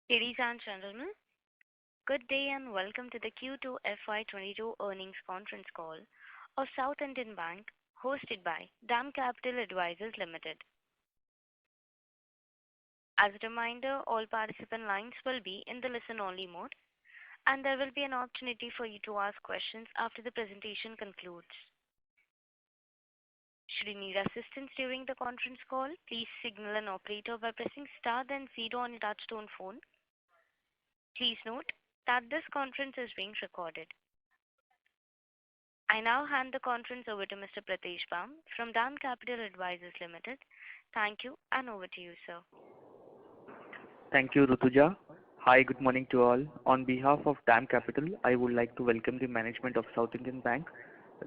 Ladies and gentlemen, good day and welcome to the Q2 FY22 earnings conference call of South Indian Bank, hosted by DAM Capital Advisors Limited. As a reminder, all participant lines will be in the listen-only mode, and there will be an opportunity for you to ask questions after the presentation concludes. Should you need assistance during the conference call, please signal an operator by pressing star then zero on your touchtone phone. Please note that this conference is being recorded. I now hand the conference over to Mr. Pritesh Bam from DAM Capital Advisors Limited. Thank you, and over to you, sir. Thank you, Rutuja. Hi, good morning to all. On behalf of DAM Capital, I would like to welcome the management of South Indian Bank,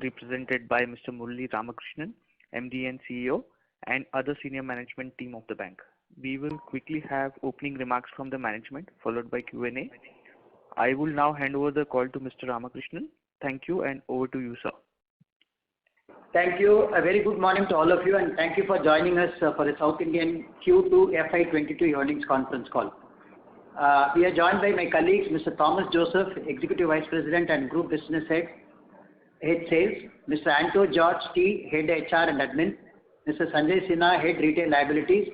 represented by Mr. Murali Ramakrishnan, MD and CEO, and other senior management team of the bank. We will quickly have opening remarks from the management, followed by Q&A. I will now hand over the call to Mr. Ramakrishnan. Thank you, and over to you, sir. Thank you. A very good morning to all of you, and thank you for joining us for the South Indian Q2 FY22 earnings conference call. We are joined by my colleagues, Mr. Thomas Joseph, Executive Vice President and Group Business Head Sales, Mr. Anto George T, Head HR and Admin, Mr. Sanjay Sinha, Head Retail Liabilities,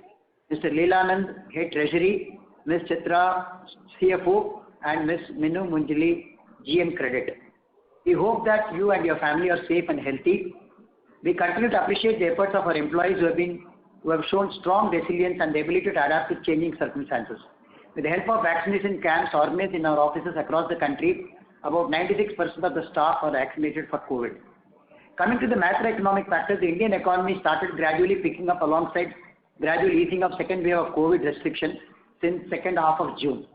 Mr. Leelanand, Head Treasury, Ms. Chitra, CFO, and Ms. Minu Munjali, GM Credit. We hope that you and your family are safe and healthy. We continue to appreciate the efforts of our employees who have shown strong resilience and the ability to adapt to changing circumstances. With the help of vaccination camps organized in our offices across the country, about 96% of the staff are vaccinated for COVID. Coming to the macroeconomic factors, the Indian economy started gradually picking up alongside gradual easing of second wave of COVID restrictions since second half of June.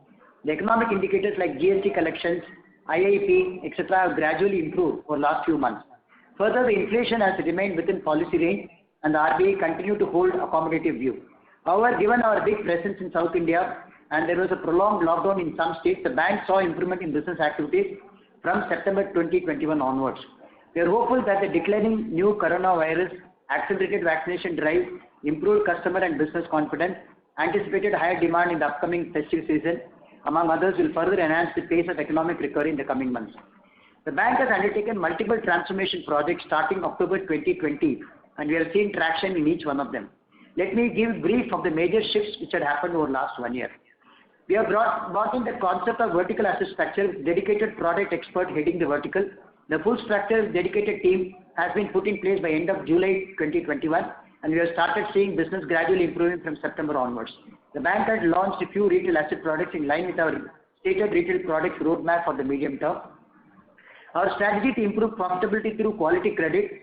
The economic indicators like GST collections, IIP, etc. have gradually improved over the last few months. Further, the inflation has remained within policy range and the RBI continued to hold accommodative view. However, given our big presence in South India and there was a prolonged lockdown in some states, the bank saw improvement in business activities from September 2021 onwards. We are hopeful that the declining new coronavirus, accelerated vaccination drive, improved customer and business confidence, anticipated higher demand in the upcoming festive season, among others, will further enhance the pace of economic recovery in the coming months. The bank has undertaken multiple transformation projects starting October 2020, and we are seeing traction in each one of them. Let me give a brief of the major shifts which had happened over the last 1 year. We have brought in the concept of vertical asset structure with dedicated product expert heading the vertical. The full structure dedicated team has been put in place by end of July 2021, and we have started seeing business gradually improving from September onwards. The bank has launched a few retail asset products in line with our stated retail products roadmap for the medium term. Our strategy to improve profitability through quality credit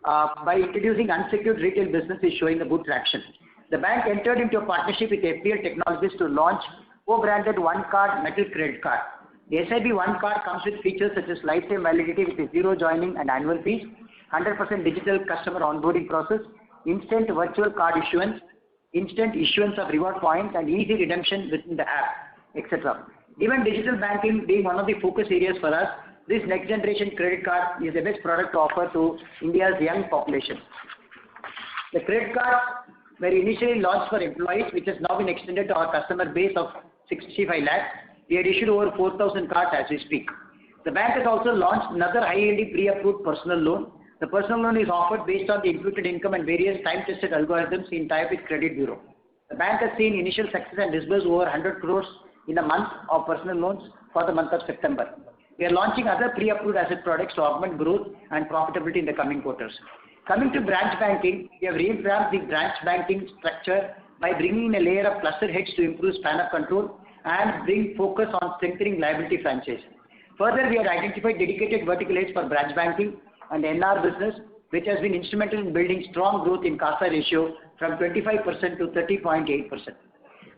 by introducing unsecured retail business is showing a good traction. The bank entered into a partnership with FPL Technologies to launch co-branded One Card metal credit card. The SIB One Card comes with features such as lifetime validity with a zero joining and annual fees, 100% digital customer onboarding process, instant virtual card issuance, instant issuance of reward points, and easy redemption within the app, etc. Even digital banking being one of the focus areas for us, this next generation credit card is the best product to offer to India's young population. The credit cards were initially launched for employees, which has now been extended to our customer base of 65 lakhs. We had issued over 4,000 cards as we speak. The bank has also launched another high-yielding pre-approved personal loan. The personal loan is offered based on the imputed income and various time-tested algorithms in type with Credit Bureau. The bank has seen initial success and disbursed over 100 crores in a month of personal loans for the month of September. We are launching other pre-approved asset products to augment growth and profitability in the coming quarters. Coming to branch banking, we have revamped the branch banking structure by bringing in a layer of cluster heads to improve span of control and bring focus on strengthening liability franchise. Further, we have identified dedicated vertical heads for branch banking and NR business, which has been instrumental in building strong growth in CASA ratio from 25% to 30.8%.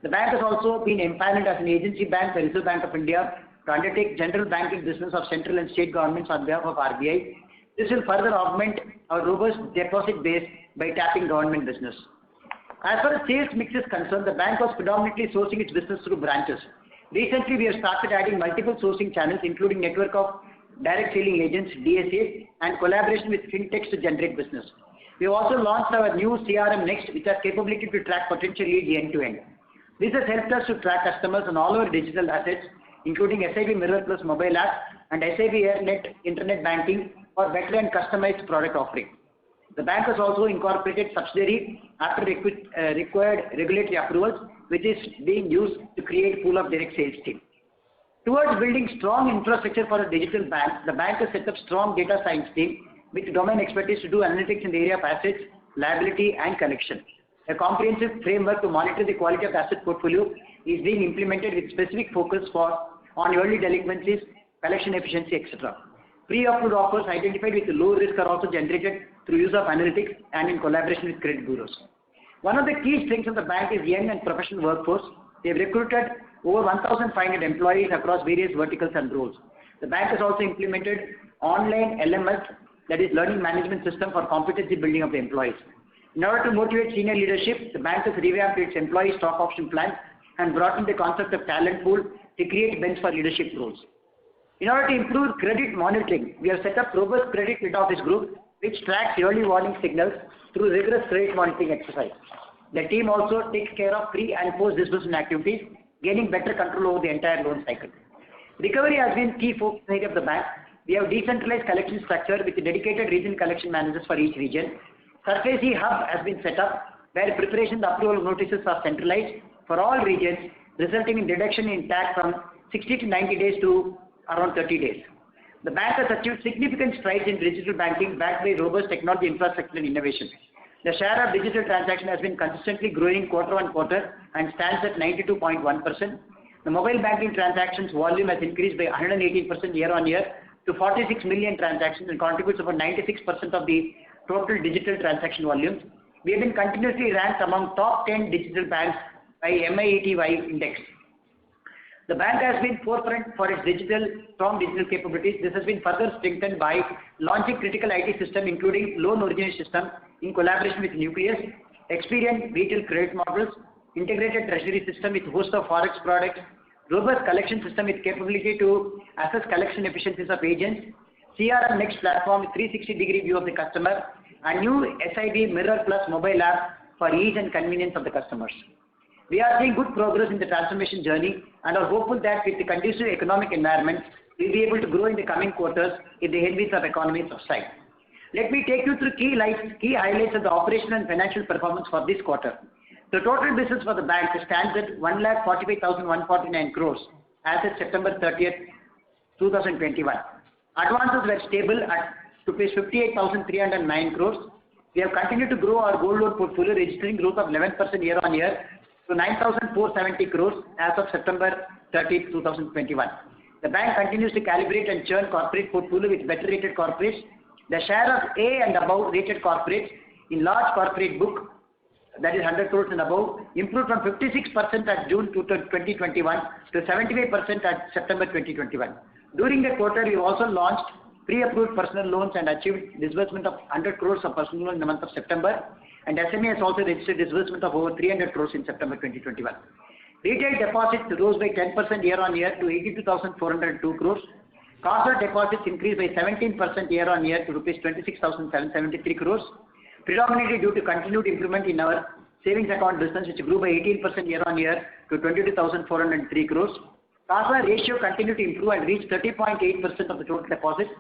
The bank has also been empaneled as an agency bank by Reserve Bank of India to undertake general banking business of central and state governments on behalf of RBI. This will further augment our robust deposit base by tapping government business. As far as sales mix is concerned, the bank was predominantly sourcing its business through branches. Recently, we have started adding multiple sourcing channels, including network of direct selling agents, DSAs, and collaboration with fintechs to generate business. We have also launched our new CRM Next, which has capability to track potential leads end to end. This has helped us to track customers on all our digital assets, including SIB Mirror Plus mobile app and SIB AirNet internet banking for better and customized product offering. The bank has also incorporated subsidiary after required regulatory approvals, which is being used to create pool of direct sales team. Towards building strong infrastructure for a digital bank, the bank has set up strong data science team with domain expertise to do analytics in the area of assets, liability and collection. A comprehensive framework to monitor the quality of asset portfolio is being implemented with specific focus on early delinquencies, collection efficiency, etc. Pre-approved offers identified with low risk are also generated through use of analytics and in collaboration with credit bureaus. One of the key strengths of the bank is young and professional workforce. They have recruited over 1,500 employees across various verticals and roles. The bank has also implemented online LMS, that is learning management system for competency building of the employees. In order to motivate senior leadership, the bank has revamped its employee stock option plan and brought in the concept of talent pool to create bench for leadership roles. In order to improve credit monitoring, we have set up robust credit mid office group which tracks early warning signals through rigorous credit monitoring exercise. The team also takes care of pre and post disbursement activities, gaining better control over the entire loan cycle. Recovery has been key focus area of the bank. We have decentralized collection structure with dedicated regional collection managers for each region. Surface hub has been set up where preparation and approval notices are centralized for all regions, resulting in reduction in TAT from 60 to 90 days to around 30 days. The bank has achieved significant strides in digital banking backed by robust technology infrastructure and innovation. The share of digital transaction has been consistently growing quarter on quarter and stands at 92.1%. The mobile banking transactions volume has increased by 118% year on year to 46 million transactions and contributes about 96% of the total digital transaction volumes. We have been continuously ranked among top 10 digital banks by MIETY index. The bank has been forefront for its strong digital capabilities. This has been further strengthened by launching critical IT system including loan origination system in collaboration with Nucleus, experienced retail credit models, integrated treasury system with host of forex products, robust collection system with capability to assess collection efficiencies of agents, CRM Next platform with 360-degree view of the customer, and new SIB Mirror Plus mobile app for ease and convenience of the customers. We are seeing good progress in the transformation journey and are hopeful that with the conducive economic environment, we will be able to grow in the coming quarters if the headwinds of economy subside. Let me take you through key highlights of the operational and financial performance for this quarter. The total business for the bank stands at 1,45,149 crores as of September 30th, 2021. Advances were stable at rupees 58,309 crores. We have continued to grow our gold loan portfolio, registering growth of 11% year on year to 9,470 crores as of September 30th, 2021. The bank continues to calibrate and churn corporate portfolio with better rated corporates. The share of A and above rated corporates in large corporate book, that is 100 crores and above, improved from 56% at June 2021 to 75% at September 2021. During the quarter, we also launched pre-approved personal loans and achieved disbursement of 100 crores of personal loan in the month of September. And SME has also registered disbursement of over 300 crores in September 2021. Retail deposits rose by 10% year on year to 82,402 crores. CASA deposits increased by 17% year on year to rupees 26,773 crores, predominantly due to continued improvement in our savings account business, which grew by 18% year on year to 22,403 crores. CASA ratio continued to improve and reached 30.8% of the total deposits.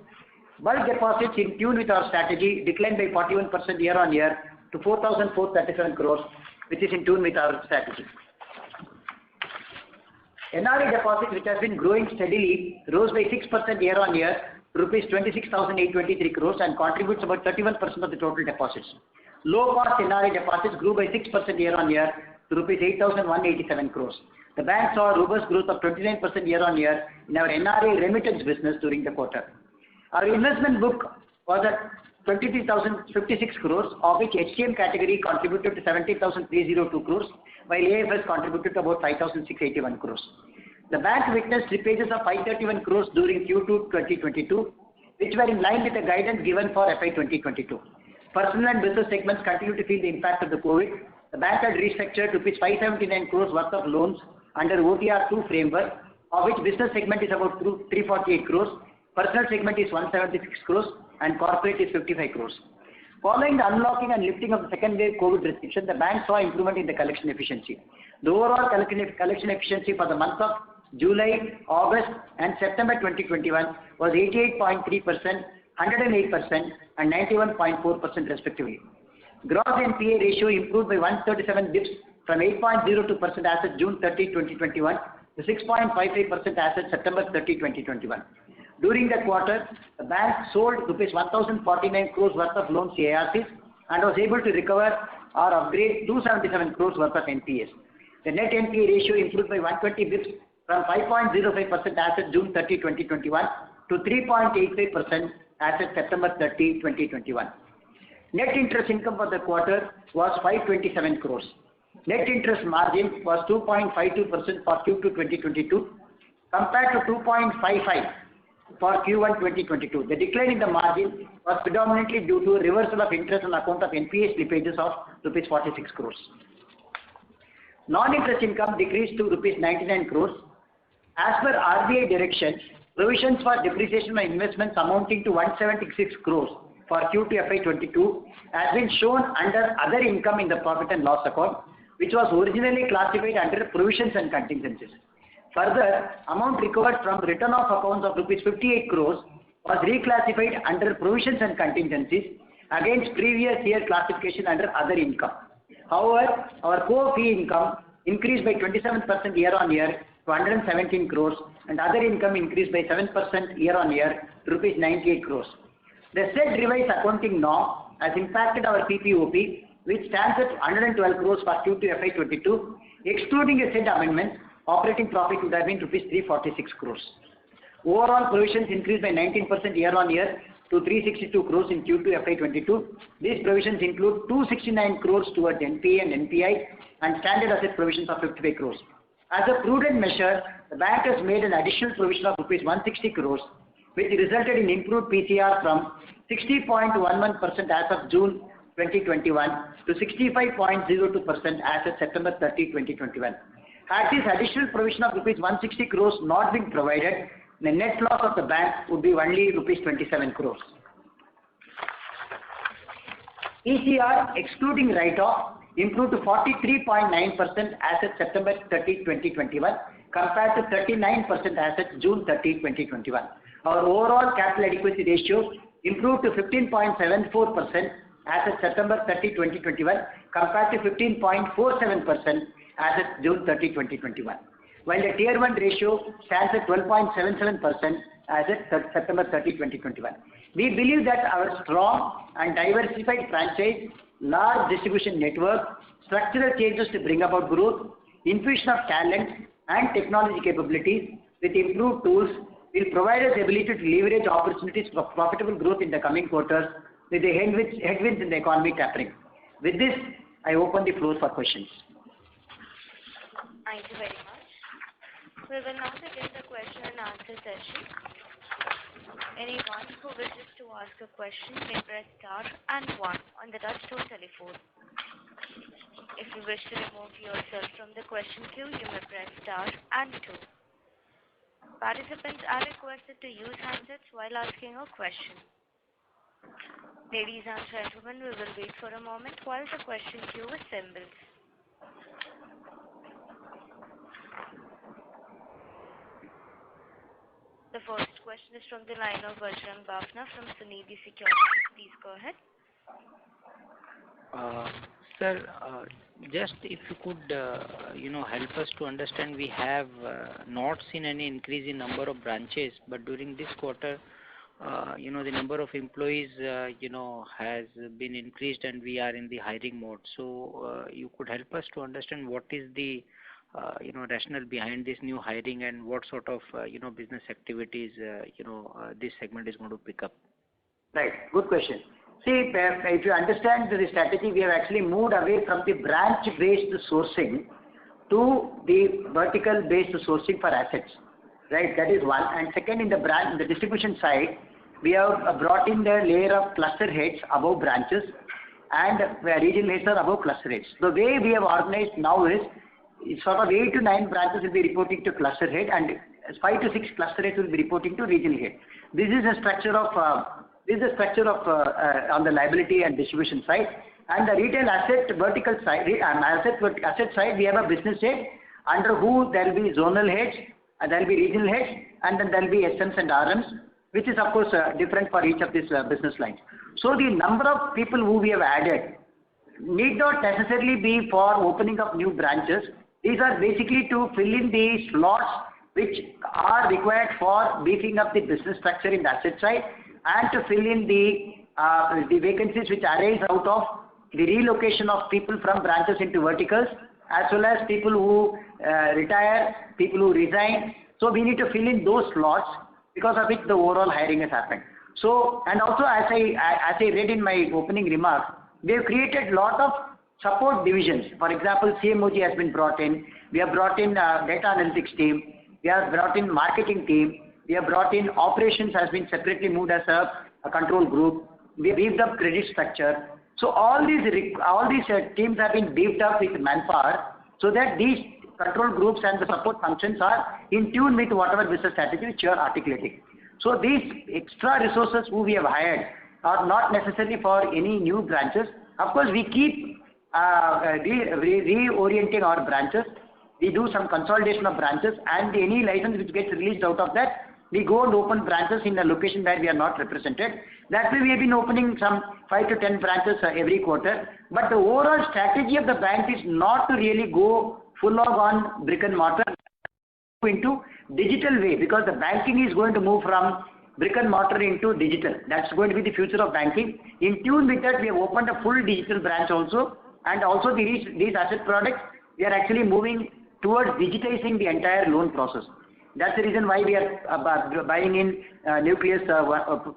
Bulk deposits in tune with our strategy declined by 41% year on year to 4,437 crores, which is in tune with our strategy. NRE deposits, which has been growing steadily, rose by 6% year on year to rupees 26,823 crores and contributes about 31% of the total deposits. Low cost NRE deposits grew by 6% year on year to rupees 8,187 crores. The bank saw a robust growth of 29% year on year in our NRE remittance business during the quarter. Our investment book was at 23,056 crores, of which HTM category contributed to 17,302 crores, while AFS contributed to about 5,681 crores. The bank witnessed repages of 531 crores during Q2 2022, which were in line with the guidance given for FY 2022. Personal and business segments continue to feel the impact of the COVID. The bank had restructured rupees 579 crores worth of loans under OTR2 framework, of which business segment is about 348 crores, personal segment is 176 crores, and corporate is 55 crores. Following the unlocking and lifting of the second wave COVID restriction, the bank saw improvement in the collection efficiency. The overall collection efficiency for the month of July, August and September 2021 was 88.3%, 108% and 91.4% respectively. Gross NPA ratio improved by 137 bps from 8.02% as of June 30, 2021 to 6.55% as of September 30, 2021. During the quarter, the bank sold rupees 1,049 crores worth of loans to ARCs and was able to recover or upgrade 277 crores worth of NPAs. The net NPA ratio improved by 120 bps from 5.05% as of June 30, 2021 to 3.85% as of September 30, 2021. Net interest income for the quarter was 527 crores. Net interest margin was 2.52% for Q2 2022 compared to 2.55 for Q1 2022. The decline in the margin was predominantly due to a reversal of interest on account of NPA slippages of rupees 46 crores. Non-interest income decreased to rupees 99 crores. As per RBI direction, provisions for depreciation of investments amounting to 176 crores for Q2 FY22 has been shown under other income in the profit and loss account, which was originally classified under provisions and contingencies. Further, amount recovered from written off accounts of rupees 58 crores was reclassified under provisions and contingencies against previous year classification under other income. However, our core fee income increased by 27% year on year to 117 crores and other income increased by 7% year on year to rupees 98 crores. The said revised accounting norm has impacted our PPOP, which stands at 112 crores for Q2 FY22. Excluding a said amendment, operating profit would have been rupees 346 crores. Overall provisions increased by 19% year on year to 362 crores in Q2 FY22. These provisions include 269 crores towards NPA and NPI and standard asset provisions of 55 crores. As a prudent measure, the bank has made an additional provision of rupees 160 crores, which resulted in improved PCR from 60.11% as of June 2021 to 65.02% as of September 30, 2021. Had this additional provision of rupees 160 crores not been provided, the net loss of the bank would be only rupees 27 crores. PCR excluding write-off improved to 43.9% as of September 30, 2021 compared to 39% as of June 30, 2021. Our overall capital adequacy ratio improved to 15.74% as of September 30, 2021 compared to 15.47% as of June 30, 2021. While the Tier 1 ratio stands at 12.77% as of September 30, 2021. We believe that our strong and diversified franchise, large distribution network, structural changes to bring about growth, infusion of talent and technology capabilities with improved tools will provide us the ability to leverage opportunities for profitable growth in the coming quarters with the headwinds in the economy tapering. With this, I open the floor for questions. Thank you very much. We will now begin the question and answer session. Anyone who wishes to ask a question may press star and 1 on the touchtone telephone. If you wish to remove yourself from the question queue, you may press star and 2. Participants are requested to use handsets while asking a question. Ladies and gentlemen, we will wait for a moment while the question queue assembles. The first question is from the line of Bajrang Bafna from Sunidhi Securities. Please go ahead. Sir, just if you could, help us to understand, we have not seen any increase in number of branches, but during this quarter, the number of employees, has been increased and we are in the hiring mode. So, you could help us to understand what is the, rationale behind this new hiring and what sort of, business activities, this segment is going to pick up. Right, good question. See, if you understand the strategy, we have actually moved away from the branch-based sourcing to the vertical-based sourcing for assets. Right, that is one. And second, in the distribution side, we have brought in the layer of cluster heads above branches and regional heads are above cluster heads. The way we have organized now is sort of 8 to 9 branches will be reporting to cluster head and 5 to 6 cluster heads will be reporting to regional head. This is a structure of This is the structure of on the liability and distribution side. And the retail asset vertical side, asset side, we have a business head under who there will be zonal heads, and there will be regional heads, and then there will be SMs and RMs, which is of course different for each of these business lines. So the number of people who we have added need not necessarily be for opening of new branches. These are basically to fill in the slots which are required for beefing up the business structure in the asset side, and to fill in the vacancies which arise out of the relocation of people from branches into verticals, as well as people who retire, people who resign. So we need to fill in those slots, because of which the overall hiring has happened. So, and also as I read in my opening remarks, we have created a lot of support divisions. For example, CMOG has been brought in. We have brought in data analytics team. We have brought in marketing team. We have brought in operations, has been separately moved as a control group. We have beefed up credit structure. So all these teams have been beefed up with manpower, so that these control groups and the support functions are in tune with whatever business strategy which you are articulating. So these extra resources who we have hired are not necessarily for any new branches. Of course, we keep reorienting our branches. We do some consolidation of branches, and any license which gets released out of that, we go and open branches in a location where we are not represented. That way we have been opening some 5 to 10 branches every quarter. But the overall strategy of the bank is not to really go full log on brick and mortar into digital way, because the banking is going to move from brick and mortar into digital. That's going to be the future of banking. In tune with that, we have opened a full digital branch also, and also these asset products, we are actually moving towards digitizing the entire loan process. That's the reason why we are buying in Nucleus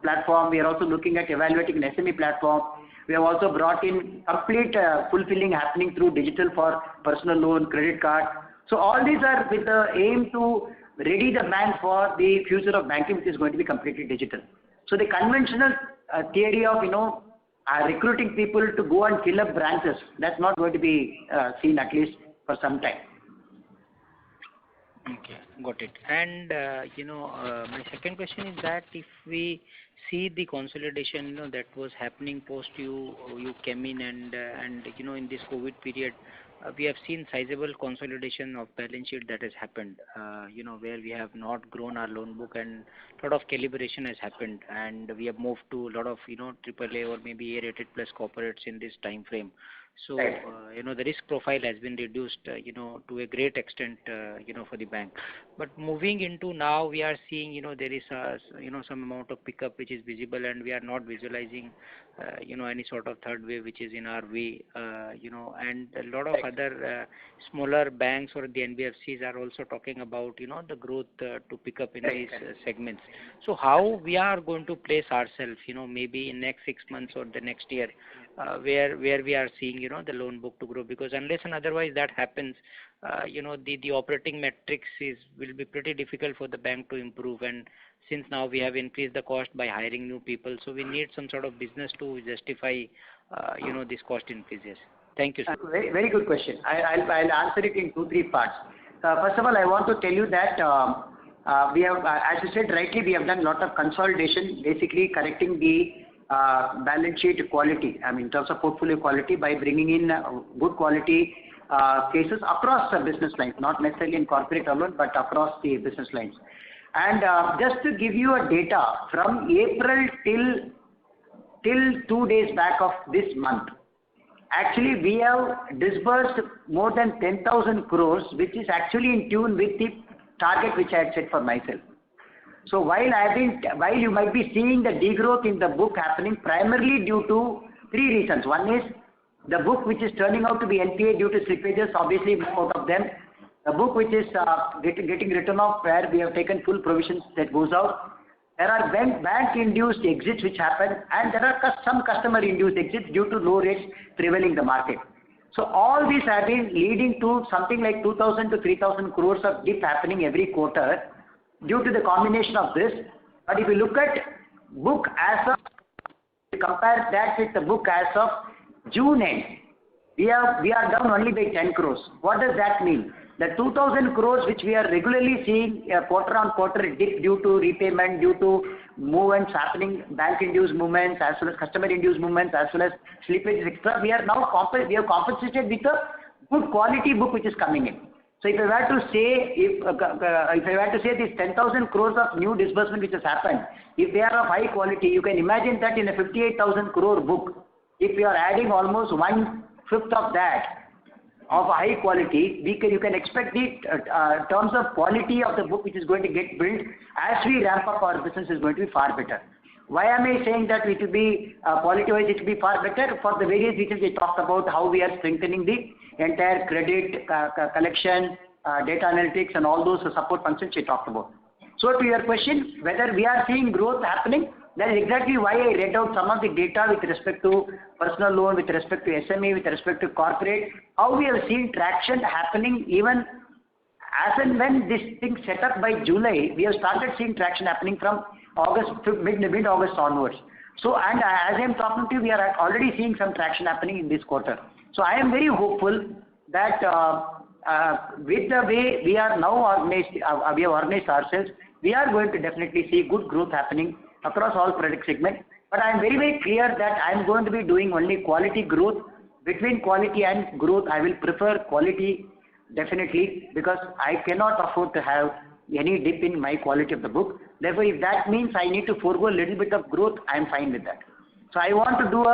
platform. We are also looking at evaluating an SME platform. We have also brought in complete fulfilling happening through digital for personal loan, credit card. So all these are with the aim to ready the bank for the future of banking, which is going to be completely digital. So the conventional theory of recruiting people to go and fill up branches, that's not going to be seen, at least for some time. Okay, got it. And my second question is that if we see the consolidation that was happening post you came in, and in this COVID period, we have seen sizable consolidation of balance sheet that has happened, where we have not grown our loan book, and a lot of calibration has happened, and we have moved to a lot of AAA or maybe A-rated plus corporates in this time frame. So, the risk profile has been reduced, to a great extent, for the bank. But moving into now, we are seeing, there is, some amount of pickup which is visible, and we are not visualizing, any sort of third wave which is in our way, and a lot of other smaller banks or the NBFCs are also talking about, the growth to pick up in these segments. So how we are going to place ourselves, maybe in next 6 months or the next year, where we are seeing, the loan book to grow, because unless and otherwise that happens, the operating metrics will be pretty difficult for the bank to improve. And since now we have increased the cost by hiring new people, so we need some sort of business to justify, this cost increases. Thank you, sir. Very, very good question. I'll answer it in 2-3 parts. First of all, I want to tell you that we have, as you said rightly, we have done a lot of consolidation, basically correcting the balance sheet quality, in terms of portfolio quality, by bringing in good quality cases across the business lines, not necessarily in corporate alone, but across the business lines. And just to give you a data, from April till 2 days back of this month, actually we have disbursed more than 10,000 crores, which is actually in tune with the target which I had set for myself. So while you might be seeing the degrowth in the book happening primarily due to 3 reasons. One is the book which is turning out to be NPA due to slippages, obviously most of them. The book which is getting written off, where we have taken full provisions, that goes out. There are bank-induced exits which happen, and there are some customer-induced exits due to low rates prevailing in the market. So all these have been leading to something like 2,000 to 3,000 crores of dip happening every quarter due to the combination of this. But if you look at book as of, compare that with the book as of June end, we are down only by 10 crores. What does that mean? The 2,000 crores which we are regularly seeing quarter on quarter dip due to repayment, due to movements happening, bank-induced movements, as well as customer-induced movements, as well as slippage, etc. We are now we have compensated with a good quality book which is coming in. So if I were to say, if I were to say this 10,000 crores of new disbursement which has happened, if they are of high quality, you can imagine that in a 58,000 crore book, if you are adding almost 1/5 of that of a high quality, you can expect the terms of quality of the book which is going to get built as we ramp up our business is going to be far better. Why am I saying that it will be quality-wise it will be far better? For the various reasons we talked about, how we are strengthening the entire credit collection, data analytics, and all those support functions we talked about. So to your question, whether we are seeing growth happening, that is exactly why I read out some of the data with respect to personal loan, with respect to SME, with respect to corporate, how we have seen traction happening even as and when this thing set up by July, we have started seeing traction happening from August, mid-August onwards. So, and as I am talking to you, we are already seeing some traction happening in this quarter. So I am very hopeful that with the way we are now organized, we have organized ourselves, we are going to definitely see good growth happening across all product segments. But I am very, very clear that I am going to be doing only quality growth. Between quality and growth, I will prefer quality definitely, because I cannot afford to have any dip in my quality of the book. Therefore, if that means I need to forego a little bit of growth, I am fine with that. So I want to do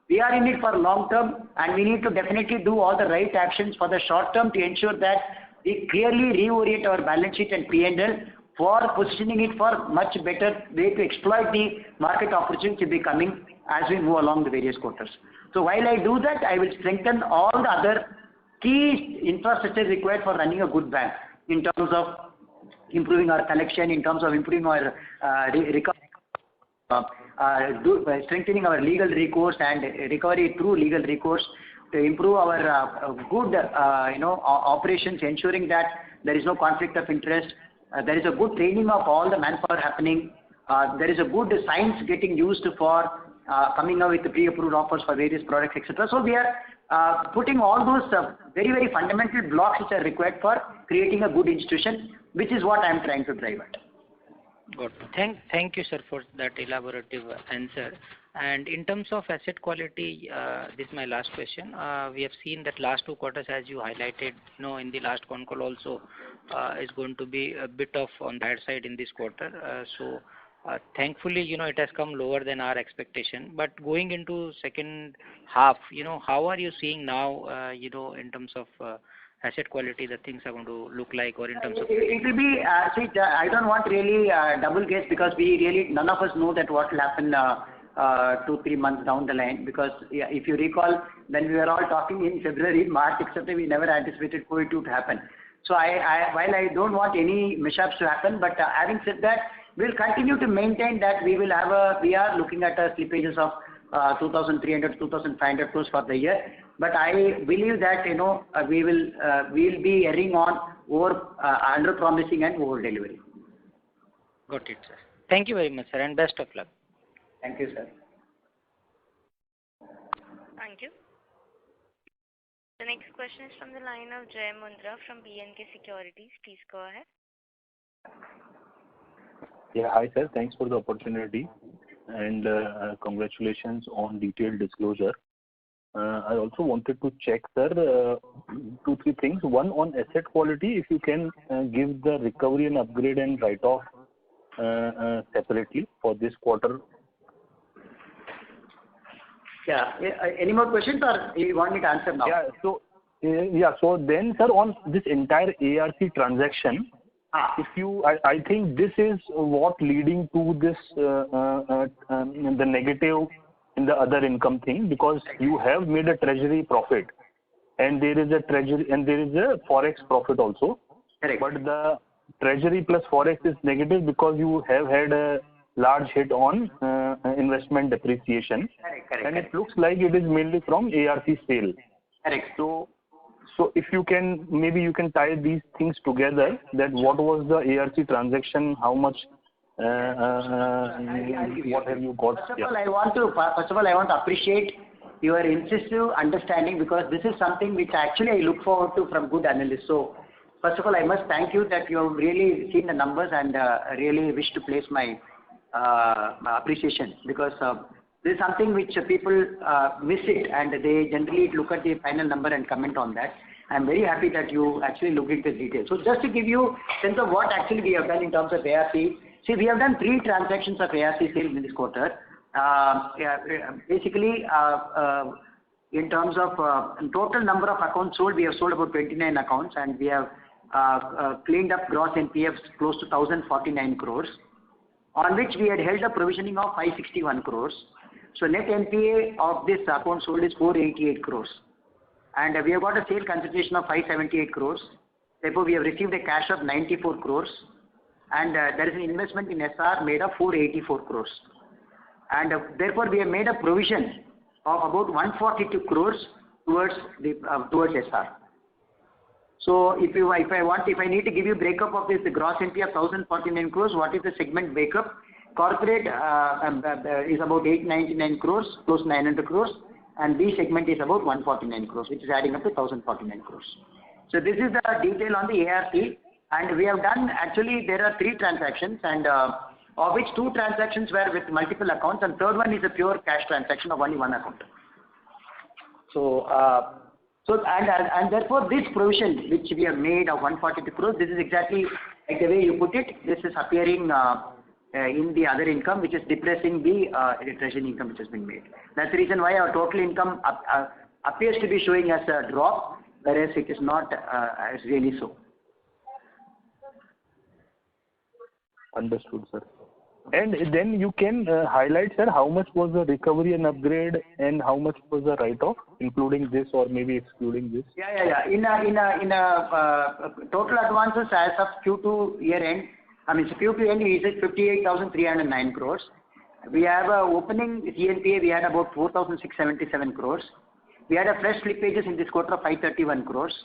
we are in it for long term, and we need to definitely do all the right actions for the short term to ensure that we clearly reorient our balance sheet and P&L for positioning it for much better way to exploit the market opportunity to be coming as we move along the various quarters. So while I do that, I will strengthen all the other key infrastructure required for running a good bank in terms of improving our collection, in terms of improving our strengthening our legal recourse and recovery through legal recourse, to improve our good operations, ensuring that there is no conflict of interest. There is a good training of all the manpower happening. There is a good science getting used for coming up with the pre-approved offers for various products, etc. So we are putting all those very, very fundamental blocks which are required for creating a good institution, which is what I am trying to drive at. Got it. Thank you, sir, for that elaborative answer. And in terms of asset quality, this is my last question. We have seen that last 2 quarters, as you highlighted, in the last con call also, is going to be a bit of on that side in this quarter. So thankfully, it has come lower than our expectation. But going into second half, how are you seeing now, in terms of asset quality, the things are going to look like, or in terms of... It will be, see, I don't want really double guess, because none of us know that what will happen 2-3 months down the line, because if you recall, when we were all talking in February, March, etc., we never anticipated COVID to happen. So while I don't want any mishaps to happen, but having said that, we'll continue to maintain that we are looking at slippages of 2,300 to 2,500 crores for the year. But I believe that we'll be erring on under promising and over delivering. Got it, sir. Thank you very much, sir, and best of luck. Thank you, sir. Thank you. The next question is from the line of Jay Mundra from B&K Securities. Please go ahead. Yeah, hi sir. Thanks for the opportunity, and congratulations on detailed disclosure. I also wanted to check, sir, 2-3 things. One, on asset quality, if you can give the recovery and upgrade and write-off separately for this quarter. Yeah. Any more questions, or you want me to answer now? Yeah. So then, sir, on this entire ARC transaction, I think this is what leading to this the negative in the other income thing, because you have made a treasury profit, and there is a forex profit also. Correct. But the treasury plus forex is negative because you have had a large hit on investment depreciation. Correct. And it looks like it is mainly from ARC sale. Correct. So if you can, maybe you can tie these things together, that what was the ARC transaction, how much, what have you got? First of all, I want to appreciate your incisive understanding, because this is something which actually I look forward to from good analysts. So First of all, I must thank you that you have really seen the numbers and really wish to place my appreciation, because this is something which people miss it, and they generally look at the final number and comment on that. I'm very happy that you actually looked into the details. So just to give you a sense of what actually we have done in terms of ARC, see, we have done 3 transactions of ARC sales in this quarter. Basically, in terms of total number of accounts sold, we have sold about 29 accounts, and we have cleaned up gross NPFs close to 1,049 crores, on which we had held a provisioning of 561 crores. So net NPA of this account sold is 488 crores. And we have got a sale consideration of 578 crores. Therefore, we have received a cash of 94 crores. And there is an investment in SR made of 484 crores. And therefore, we have made a provision of about 142 crores towards SR. So if I need to give you breakup of this, the gross NPA of 1,049 crores, what is the segment breakup? Corporate is about 899 crores, close to 900 crores, and B segment is about 149 crores, which is adding up to 1,049 crores. So this is the detail on the ARC, and we have done, actually there are 3 transactions, and of which 2 transactions were with multiple accounts, and third one is a pure cash transaction of only 1 account. So and therefore this provision which we have made of 142 crores, this is exactly like the way you put it. This is appearing in the other income, which is depressing the treasury income which has been made. That's the reason why our total income appears to be showing as a drop, whereas it is not as really so. Understood, sir. And then you can highlight, sir, how much was the recovery and upgrade and how much was the write-off, including this or maybe excluding this? Yeah. In total advances as of Q2 year end, Q2 end is at 58,309 crores. We have opening GNPA, we had about 4,677 crores. We had a fresh slippages in this quarter of 531 crores.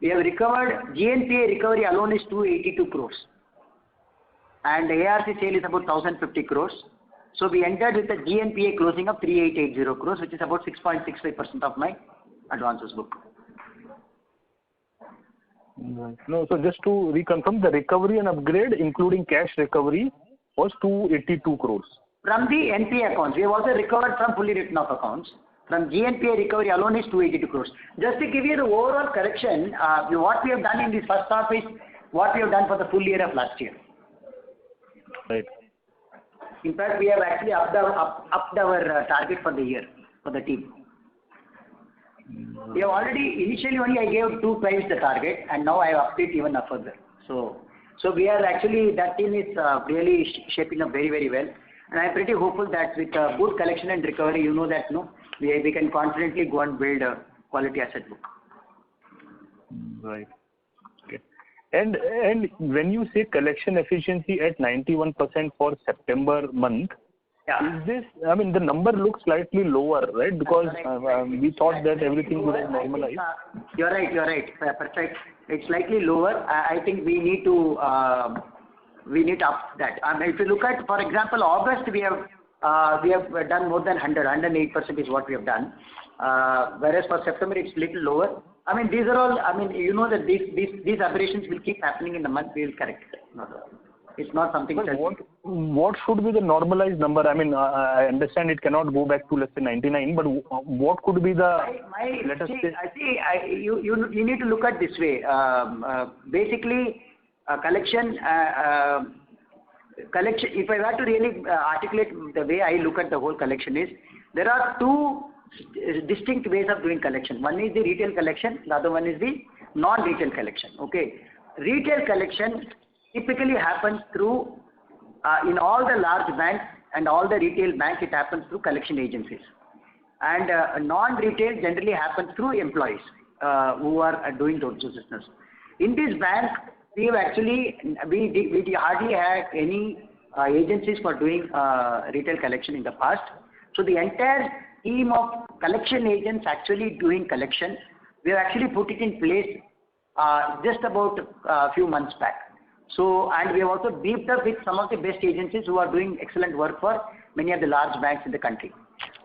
We have recovered, GNPA recovery alone is 282 crores. And the ARC sale is about 1,050 crores. So we entered with a GNPA closing of 3880 crores, which is about 6.65% of my advances book. Right. No, so just to reconfirm, the recovery and upgrade, including cash recovery, was 282 crores. From the NPA accounts, we have also recovered from fully written off accounts. From GNPA recovery alone is 282 crores. Just to give you the overall correction, what we have done in this first half is what we have done for the full year of last year. Right. In fact, we have actually upped our target for the year for the team. We have already, initially only I gave 2 times the target, and now I have upped it even further. So we are actually, that team is really shaping up very, very well. And I am pretty hopeful that with good collection and recovery, you know that we can confidently go and build a quality asset book. Right. Okay. And when you say collection efficiency at 91% for September month, is this, the number looks slightly lower, right? Because we thought that everything would have normalized. You're right. Perfect. It's slightly lower. I think we need to up that. If you look at, for example, August, we have done more than 108% is what we have done. Whereas for September, it's little lower. These are all, you know that these aberrations will keep happening in the month. We will correct it. It's not something. What should be the normalized number? I understand it cannot go back to, let's say, 99, but what could be the, let us say. You need to look at this way. Basically, collection, if I were to really articulate the way I look at the whole collection is, there are 2 distinct ways of doing collection. One is the retail collection, the other one is the non-retail collection. Okay, retail collection typically happens through, in all the large banks and all the retail banks, it happens through collection agencies. And non-retail generally happens through employees who are doing those business. In this bank, we hardly had any agencies for doing retail collection in the past. So the entire team of collection agents actually doing collection, we have actually put it in place just about a few months back. So, and we have also beefed up with some of the best agencies who are doing excellent work for many of the large banks in the country.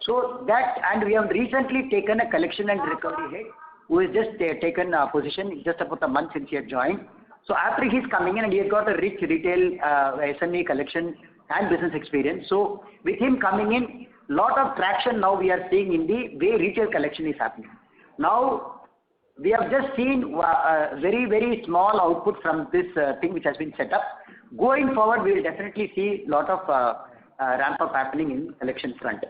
So that, and we have recently taken a collection and recovery head who has just taken a position just about a month since he had joined. So after he's coming in and he has got a rich retail SME collection and business experience. So with him coming in, lot of traction now we are seeing in the way retail collection is happening. Now we have just seen a very small output from this thing which has been set up. Going forward, we will definitely see lot of ramp up happening in collection front.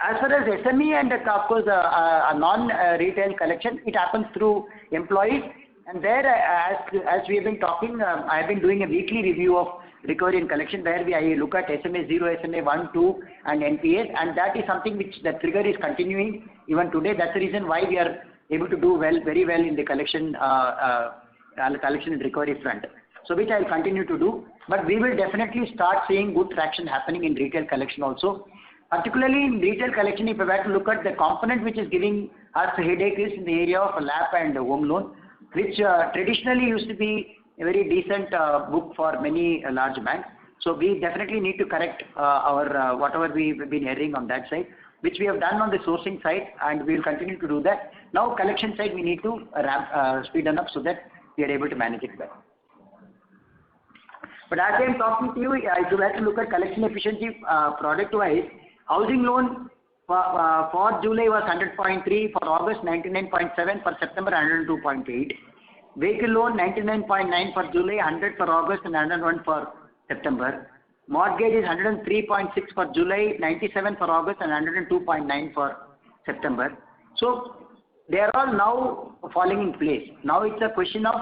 As far as SME and of course a non-retail collection, it happens through employees. And there, as we have been talking, I have been doing a weekly review of recovery and collection where I look at SMA 0, SMA 1, 2 and NPAs, and that is something which the trigger is continuing even today. That's the reason why we are able to do very well in the collection and recovery front. So which I will continue to do, but we will definitely start seeing good traction happening in retail collection also. Particularly in retail collection, if we were to look at the component which is giving us a headache is in the area of LAP and home loan, which traditionally used to be a very decent book for many large banks. So we definitely need to correct our whatever we've been hearing on that side, which we have done on the sourcing side, and we will continue to do that. Now collection side we need to speed up so that we are able to manage it better. But as I am talking to you, if you have to look at collection efficiency product-wise, housing loan for July was 100.3, for August 99.7, for September 102.8. Vehicle loan 99.9 for July, 100 for August and 101 for September. Mortgage is 103.6 for July, 97 for August and 102.9 for September. So they are all now falling in place. Now it's a question of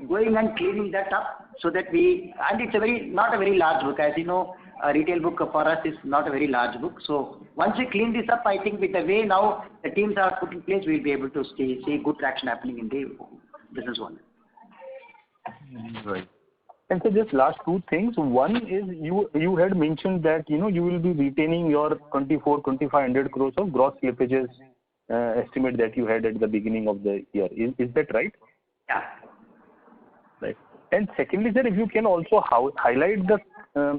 going and cleaning that up so that and it's not a very large book. As you know, a retail book for us is not a very large book. So once we clean this up, I think with the way now the teams are put in place, we'll be able to see good traction happening in the business one. Right. And so just last two things. One is you had mentioned that you will be retaining your 2,500 crores of gross slippages estimate that you had at the beginning of the year. Is that right? Yeah. Right. And secondly, sir, if you can also highlight the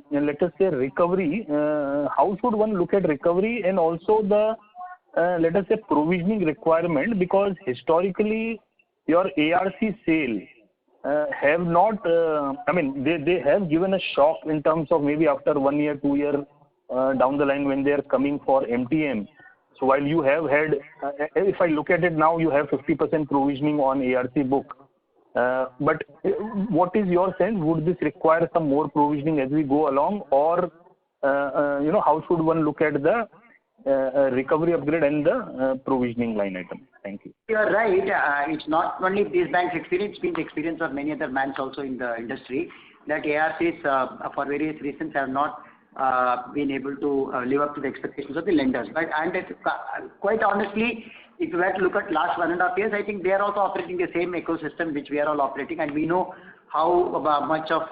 let us say recovery, how should one look at recovery and also the let us say provisioning requirement, because historically your ARC sale have not, they have given a shock in terms of maybe after 1 year, 2 year down the line when they are coming for MTM. So while you have had, if I look at it now, you have 50% provisioning on ARC book. But what is your sense? Would this require some more provisioning as we go along, or how should one look at the recovery upgrade and the provisioning line item? Thank you. You are right. It's not only this bank's experience, it's been the experience of many other banks also in the industry, that ARCs for various reasons have not been able to live up to the expectations of the lenders. Quite honestly, if you were to look at last 1.5 years, I think they are also operating the same ecosystem which we are all operating, and we know how much of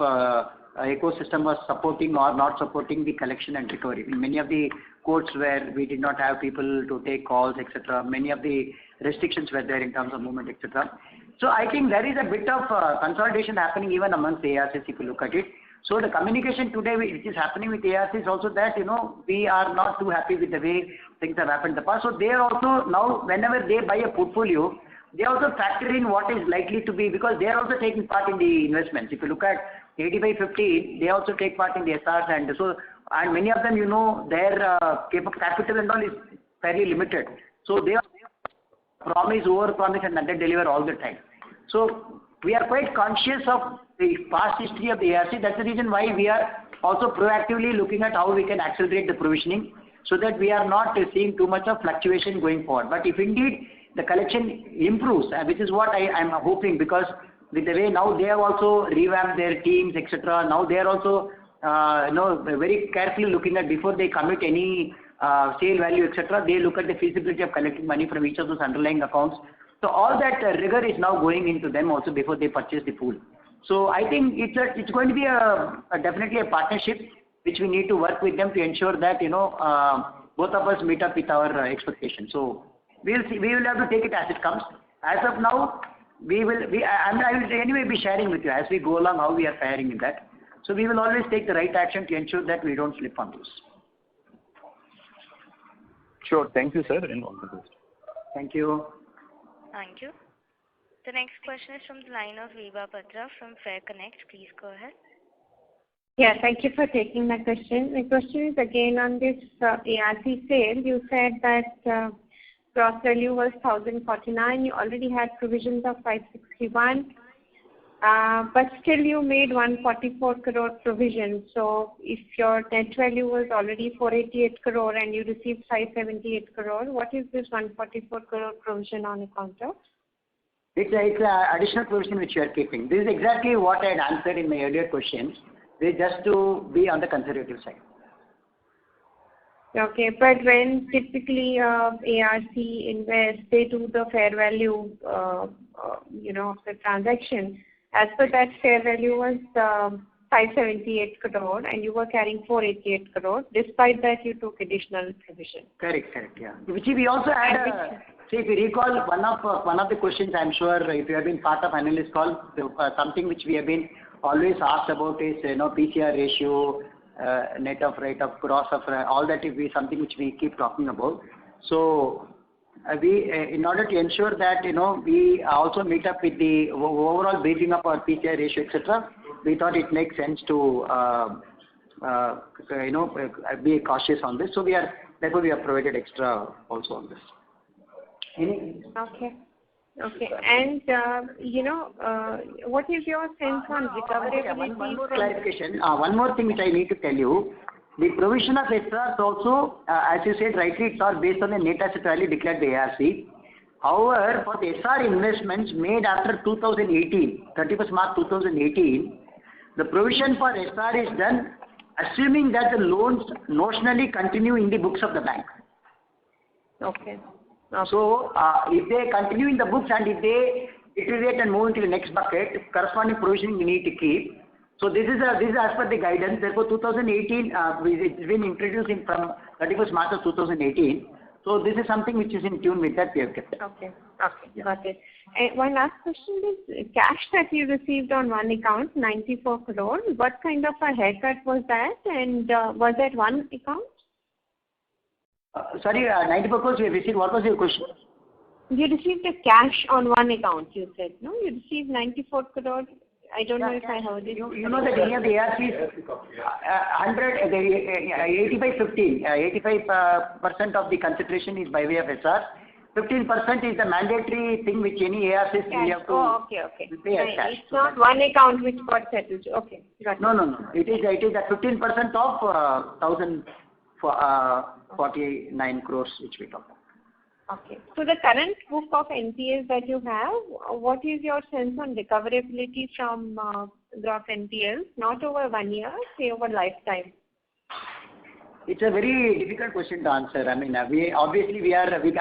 ecosystem was supporting or not supporting the collection and recovery. In many of the courts where we did not have people to take calls, etc., many of the restrictions were there in terms of movement, etc. So I think there is a bit of consolidation happening even amongst the ARCs if you look at it. So the communication today which is happening with ARCs is also that, we are not too happy with the way things have happened in the past. So they are also now, whenever they buy a portfolio, they also factor in what is likely to be, because they are also taking part in the investments. If you look at 85-50, they also take part in the SRs, and many of them, their capital and all is fairly limited. So they over-promise and under-deliver all the time. So we are quite conscious of the past history of the ARC. That's the reason why we are also proactively looking at how we can accelerate the provisioning so that we are not seeing too much of fluctuation going forward. But if indeed the collection improves, which is what I am hoping, because with the way now they have also revamped their teams, etc. Now they are also very carefully looking at, before they commit any sale value, etc., they look at the feasibility of collecting money from each of those underlying accounts. So all that rigor is now going into them also before they purchase the pool. So I think it's going to be definitely a partnership which we need to work with them to ensure that both of us meet up with our expectations. So we'll see. We will have to take it as it comes. As of now, I will anyway be sharing with you as we go along how we are faring in that. So we will always take the right action to ensure that we don't slip on those. Sure. Thank you, sir, and all the best. Thank you. Thank you. The next question is from the line of Vibha Patra from Fair Connect. Please go ahead. Yeah, thank you for taking my question. My question is again on this ARC sale. You said that gross value was 1,049. You already had provisions of 561. But still you made 144 crore provision. So if your net value was already 488 crore and you received 578 crore, what is this 144 crore provision on account of? It's a additional provision which you are keeping. This is exactly what I had answered in my earlier questions. This is just to be on the conservative side. Okay, but when typically ARC invest, they do the fair value, of the transaction. As per that, fair value was 578 crore, and you were carrying 488 crore. Despite that, you took additional provision. Correct, yeah. Which we also had. See, if you recall one of the questions, I'm sure if you have been part of analyst call, something which we have been always asked about is PCR ratio, net of rate of gross of all that will be something which we keep talking about. So we in order to ensure that we also meet up with the overall briefing of our PCR ratio, etc. We thought it makes sense to be cautious on this. So therefore we have provided extra also on this. Okay. And what is your sense on recoverability? One more clarification. One more thing which I need to tell you. The provision of SRs also, as you said rightly, it's all based on the net asset value declared by ARC. However, for the SR investments made after 2018, 31st March 2018, the provision for SR is done assuming that the loans notionally continue in the books of the bank. Okay. So, if they continue in the books and if they deteriorate and move into the next bucket, corresponding provisioning we need to keep. So this is as per the guidance. Therefore, 2018 it's been introduced from 31st March of 2018. So this is something which is in tune with that we have kept. Okay, yeah. Got it. And one last question is cash that you received on one account, 94 crore. What kind of a haircut was that, and was that one account? Sorry, 94 crores we have received. What was your question? You received a cash on one account, you said, no? You received 94 crore. I don't know if I heard it. You know that any of the ARCs, 85% of the consideration is by way of SR. 15% is the mandatory thing which any ARCs we have to pay as cash. It's not one account which got settled. Okay, got it. No. It is at 15% of 1,049 crores which we talk about. Okay. So the current book of NPAs that you have, what is your sense on recoverability from gross NPLs? Not over 1 year, say over lifetime. It's a very difficult question to answer. I mean, I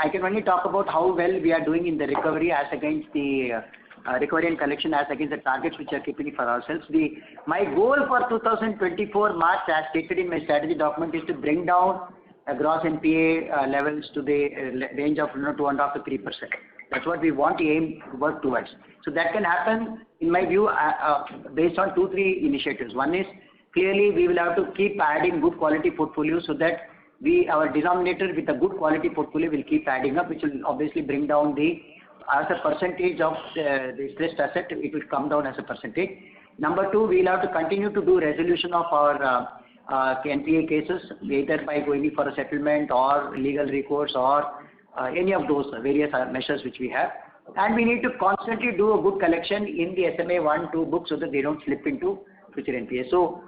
can only talk about how well we are doing in the recovery as against the recovery and collection as against the targets which are keeping for ourselves. My goal for 2024 March, as stated in my strategy document, is to bring down gross NPA levels to the range of 2.5 to 3%. That's what we want to aim to work towards. So that can happen, in my view, based on 2-3 initiatives. One is clearly we will have to keep adding good quality portfolio so that our denominator with a good quality portfolio will keep adding up, which will obviously bring down as a percentage of the stressed asset, it will come down as a percentage. Number two, we will have to continue to do resolution of our NPA cases, either by going for a settlement or legal recourse or any of those various measures which we have. And we need to constantly do a good collection in the SMA 1-2 books so that they don't slip into future NPA. So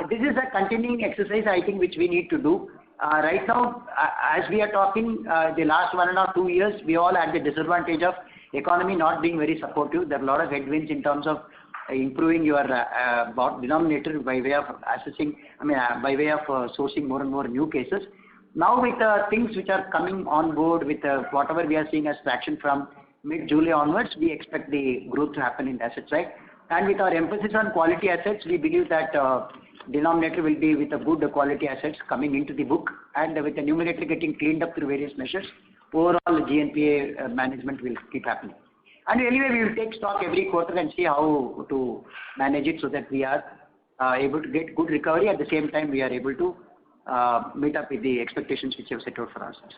this is a continuing exercise, I think, which we need to do. Right now, as we are talking, the last 1.5 to 2 years, we all had the disadvantage of economy not being very supportive. There are a lot of headwinds in terms of improving your denominator by way of by way of sourcing more and more new cases. Now with things which are coming on board with whatever we are seeing as traction from mid-July onwards, we expect the growth to happen in the asset side. And with our emphasis on quality assets, we believe that denominator will be with a good quality assets coming into the book, and with the numerator getting cleaned up through various measures, overall GNPA management will keep happening. And anyway, we will take stock every quarter and see how to manage it so that we are able to get good recovery. At the same time, we are able to meet up with the expectations which we have set out for ourselves.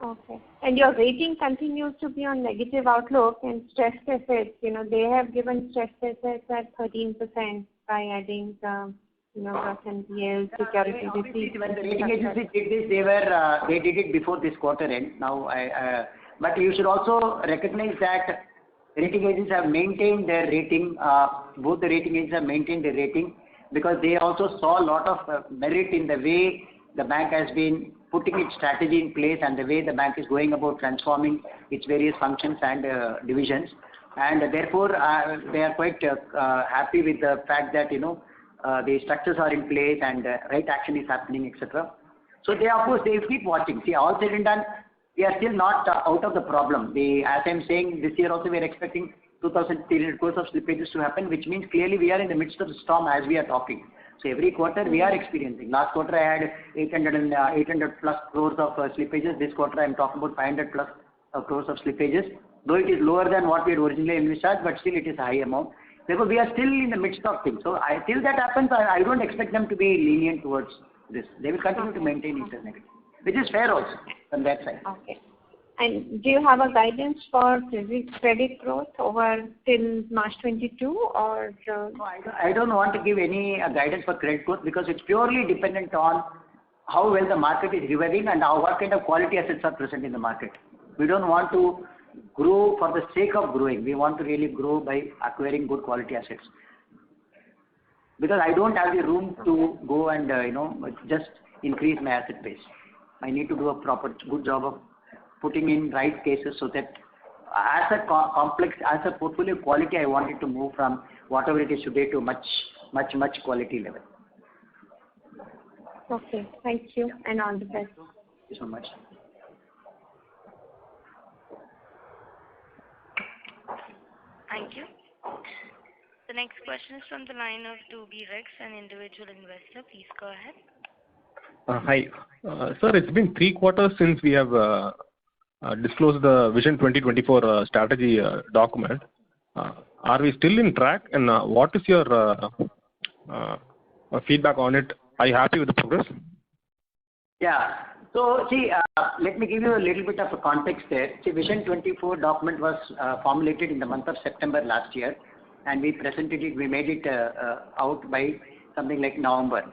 Okay. And your rating continues to be on negative outlook, and stress assets, they have given stress assets at 13% by adding, gross NPL, security receipts. When the rating agency did this, they did it before this quarter end. Now, but you should also recognize that rating agencies have maintained their rating. Both the rating agencies have maintained their rating because they also saw a lot of merit in the way the bank has been putting its strategy in place and the way the bank is going about transforming its various functions and divisions. And therefore, they are quite happy with the fact that, the structures are in place and right action is happening, etc. So they, of course, they keep watching. See, all said and done, we are still not out of the problem. As I'm saying, this year also we are expecting 2,300 crores of slippages to happen, which means clearly we are in the midst of the storm as we are talking. So every quarter we are experiencing. Last quarter I had 800 plus crores of slippages. This quarter I am talking about 500 plus crores of slippages. Though it is lower than what we had originally envisaged, but still it is a high amount. Therefore, we are still in the midst of things. So till that happens, I don't expect them to be lenient towards this. They will continue to maintain it as negative, which is fair also from that side. Okay. And do you have a guidance for credit growth over till March 22 or? No, I don't want to give any guidance for credit growth because it's purely dependent on how well the market is reviving and what kind of quality assets are present in the market. We don't want to grow for the sake of growing. We want to really grow by acquiring good quality assets. Because I don't have the room to go and just increase my asset base. I need to do a good job of putting in right cases so that as a portfolio quality, I want it to move from whatever it is today to much quality level. Okay, thank you and all the best. Thank you so much. Thank you. The next question is from the line of 2B Rex, an individual investor. Please go ahead. Hi. Sir, it's been 3 quarters since we have disclosed the Vision 2024 strategy document. Are we still in track and what is your feedback on it? Are you happy with the progress? Yeah. So see, let me give you a little bit of a context there. See, Vision 24 document was formulated in the month of September last year and we presented it, we made it out by something like November.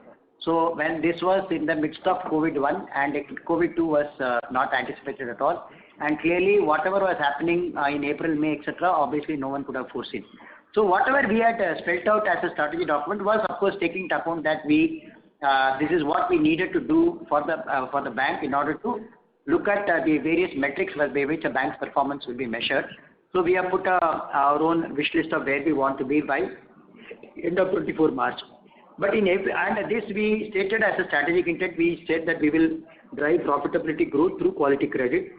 So when this was in the midst of COVID-1 and COVID-2 was not anticipated at all. And clearly whatever was happening in April, May, etc., obviously no one could have foreseen. So whatever we had spelled out as a strategy document was of course taking into account that this is what we needed to do for the bank in order to look at the various metrics by which a bank's performance will be measured. So we have put our own wish list of where we want to be by end of 24 March. But in April, and this we stated as a strategic intent, we said that we will drive profitability growth through quality credit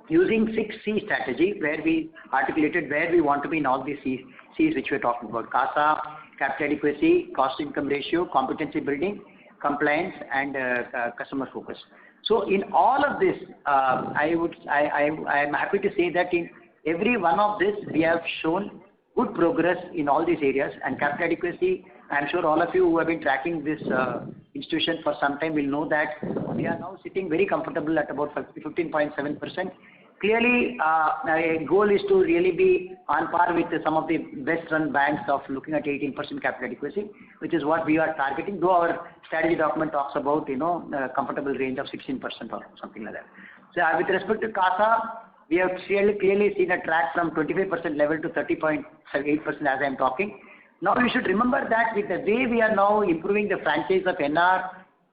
using 6C strategy where we articulated where we want to be in all these C's which we are talking about: CASA, capital adequacy, cost income ratio, competency building, compliance and customer focus. So in all of this, I am happy to say that in every one of this we have shown good progress in all these areas. And capital adequacy, I am sure all of you who have been tracking this institution for some time will know that we are now sitting very comfortable at about 15.7%. Clearly, our goal is to really be on par with some of the best run banks of looking at 18% capital adequacy, which is what we are targeting, though our strategy document talks about, a comfortable range of 16% or something like that. So with respect to CASA, we have clearly seen a track from 25% level to 30.8% as I am talking. Now you should remember that with the way we are now improving the franchise of NR,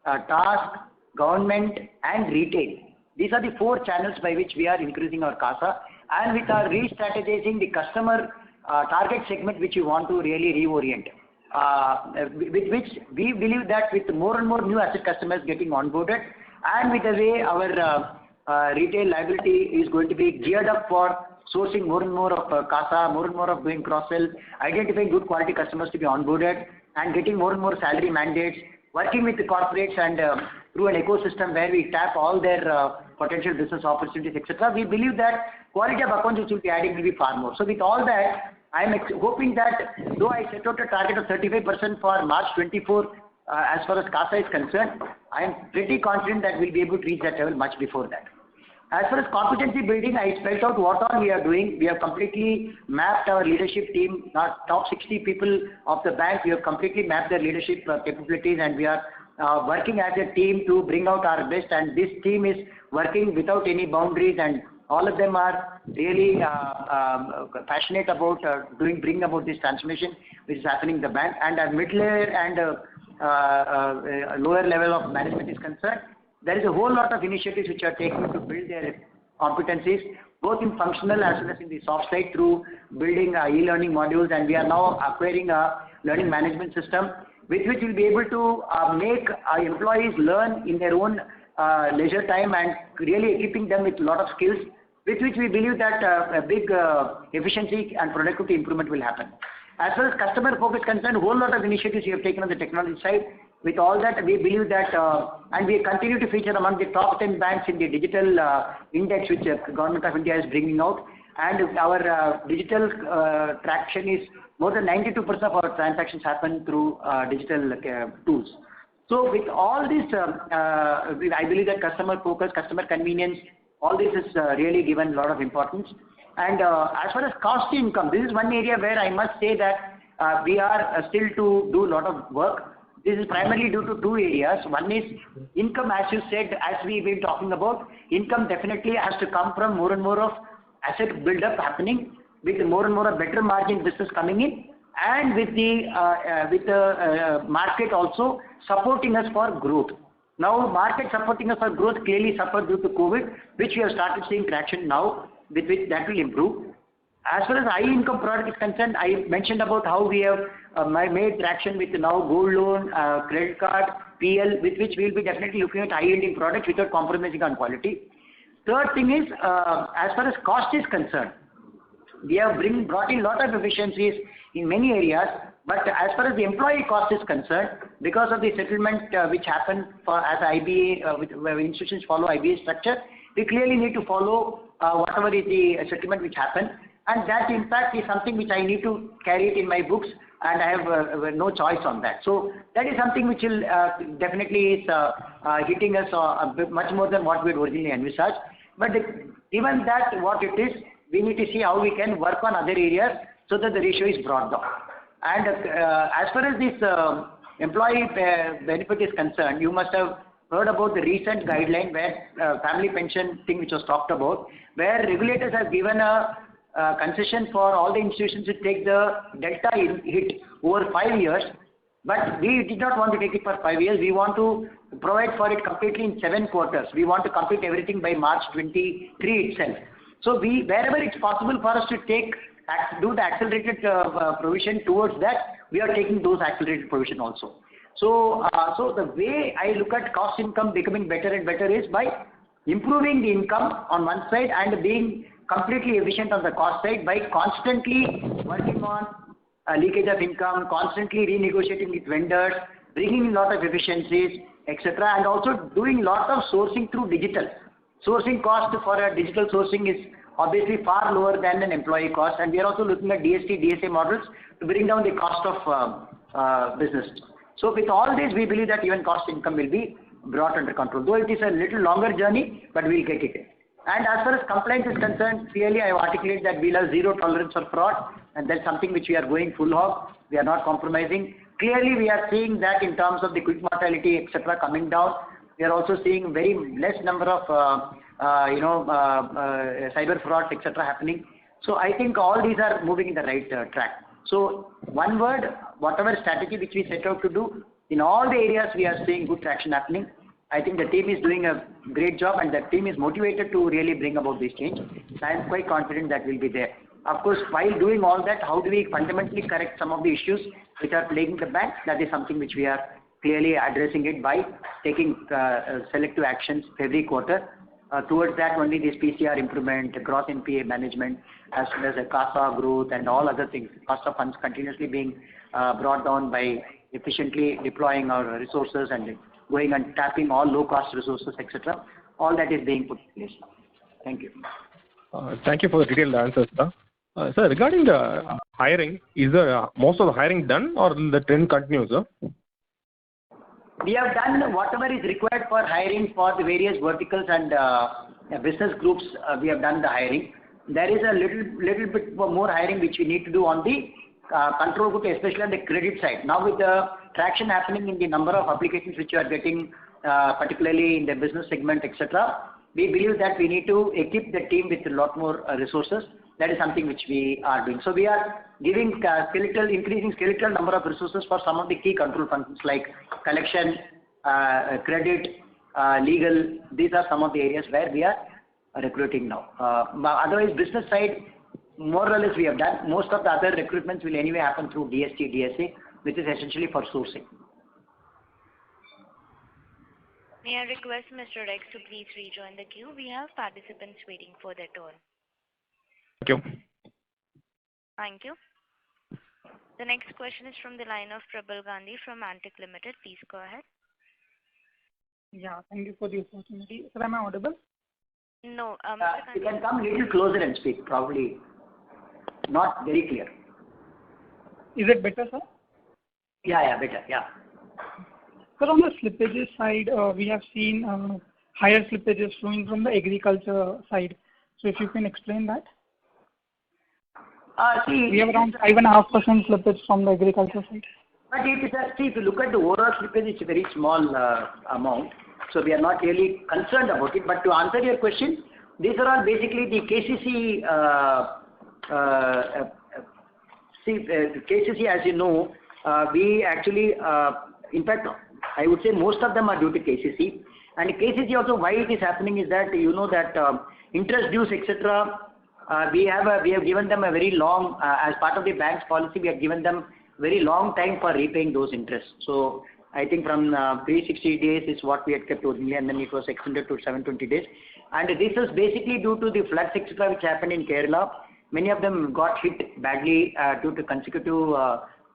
TASC, government and retail, these are the 4 channels by which we are increasing our CASA, and with our re-strategizing the customer target segment which we want to really reorient, with which we believe that with more and more new asset customers getting onboarded and with the way our retail liability is going to be geared up for sourcing more and more of CASA, more and more of doing cross-sell, identifying good quality customers to be onboarded and getting more and more salary mandates, working with the corporates and through an ecosystem where we tap all their potential business opportunities, etc. We believe that quality of accounts which will be adding will be far more. So with all that, I am hoping that though I set out a target of 35% for March 24 as far as CASA is concerned, I am pretty confident that we'll be able to reach that level much before that. As far as competency building, I spelled out what all we are doing. We have completely mapped our leadership team, top 60 people of the bank. We have completely mapped their leadership capabilities, and we are working as a team to bring out our best. And this team is working without any boundaries, and all of them are really passionate about bringing about this transformation which is happening in the bank. And as mid layer and lower level of management is concerned, there is a whole lot of initiatives which are taken to build their competencies, both in functional as well as in the soft side, through building e-learning modules, and we are now acquiring a learning management system with which we'll be able to make our employees learn in their own leisure time, and really equipping them with a lot of skills, with which we believe that a big efficiency and productivity improvement will happen. As far as customer focus is concerned, a whole lot of initiatives we have taken on the technology side. With all that, we believe that, and we continue to feature among the top 10 banks in the digital index which the Government of India is bringing out, and our digital traction is more than 92% of our transactions happen through digital tools. So with all this, I believe that customer focus, customer convenience, all this is really given a lot of importance. And as far as cost to income, this is one area where I must say that we are still to do a lot of work. This is primarily due to two areas. One is income, as you said, as we've been talking about. Income definitely has to come from more and more of asset build-up happening, with more and more of better margin business coming in, and with the market also supporting us for growth. Now, market supporting us for growth clearly suffered due to COVID, which we have started seeing traction now, with which that will improve. As far as high income product is concerned, I mentioned about how we have made traction with now gold loan, credit card, PL, with which we will be definitely looking at high yielding products without compromising on quality. Third thing is, as far as cost is concerned, we have brought in a lot of efficiencies in many areas, but as far as the employee cost is concerned, because of the settlement which happened as IBA, where institutions follow IBA structure, we clearly need to follow whatever is the settlement which happened. And that impact is something which I need to carry it in my books, and I have no choice on that. So that is something which will definitely is hitting us a bit much more than what we had originally envisaged. But given that what it is, we need to see how we can work on other areas so that the ratio is brought down. And as far as this employee benefit is concerned, you must have heard about the recent guideline where family pension thing which was talked about, where regulators have given a concession for all the institutions to take the delta hit over 5 years, but we did not want to take it for 5 years. We want to provide for it completely in 7 quarters. We want to complete everything by March 23 itself. So wherever it's possible for us to do the accelerated provision towards that, we are taking those accelerated provision also. So the way I look at cost income becoming better and better is by improving the income on one side and being completely efficient on the cost side, by constantly working on leakage of income, constantly renegotiating with vendors, bringing in a lot of efficiencies, etc., and also doing a lot of sourcing through digital. Sourcing cost for a digital sourcing is obviously far lower than an employee cost, and we are also looking at DST, DSA models to bring down the cost of business. So with all this, we believe that even cost income will be brought under control, though it is a little longer journey, but we'll get it in. And as far as compliance is concerned, clearly I have articulated that we'll have zero tolerance for fraud, and that's something which we are going full hog. We are not compromising. Clearly we are seeing that in terms of the quick mortality, etc., coming down. We are also seeing very less number of cyber fraud, etc., happening. So I think all these are moving in the right track. So one word, whatever strategy which we set out to do, in all the areas we are seeing good traction happening. I think the team is doing a great job, and the team is motivated to really bring about this change. So I am quite confident that will be there. Of course, while doing all that, how do we fundamentally correct some of the issues which are plaguing the bank? That is something which we are clearly addressing it by taking selective actions every quarter. Towards that only this PCR improvement, gross NPA management, as well as the CASA growth and all other things, cost of funds continuously being brought down by efficiently deploying our resources and going and tapping all low-cost resources, etc. All that is being put in place. Thank you. Thank you for the detailed answers, sir. Sir, regarding the hiring, is most of the hiring done, or will the trend continue, sir? We have done whatever is required for hiring for the various verticals and business groups, we have done the hiring. There is a little bit more hiring which we need to do on the control group, especially on the credit side. Now with the traction happening in the number of applications which you are getting, particularly in the business segment, etc., we believe that we need to equip the team with a lot more resources. That is something which we are doing. So we are giving increasing skeletal number of resources for some of the key control functions like collection, credit, legal. These are some of the areas where we are recruiting now. Otherwise, business side, more or less we have done. Most of the other recruitments will anyway happen through DST, DSA, which is essentially for sourcing. May I request Mr. Rex to please rejoin the queue? We have participants waiting for their turn. Thank you. Thank you. The next question is from the line of Prabal Gandhi from Antique Limited. Please go ahead. Yeah, thank you for the opportunity. Sir, am I audible? No, you can come a little closer and speak. Probably not very clear. Is it better, sir? Yeah, better. Yeah. Sir, on the slippages side, we have seen higher slippages flowing from the agriculture side. So if you can explain that. We have around 5.5% slippage from the agriculture side. But if you look at the overall slippage, it's a very small amount. So we are not really concerned about it. But to answer your question, these are all basically the KCC. KCC, as you know, we actually, in fact, I would say most of them are due to KCC. And KCC also, why it is happening is that you know that interest dues, etc. We have given them a very long, as part of the bank's policy, we have given them very long time for repaying those interests. So I think from 360 days is what we had kept originally, and then it was extended to 720 days. And this is basically due to the floods, etc., which happened in Kerala. Many of them got hit badly due to consecutive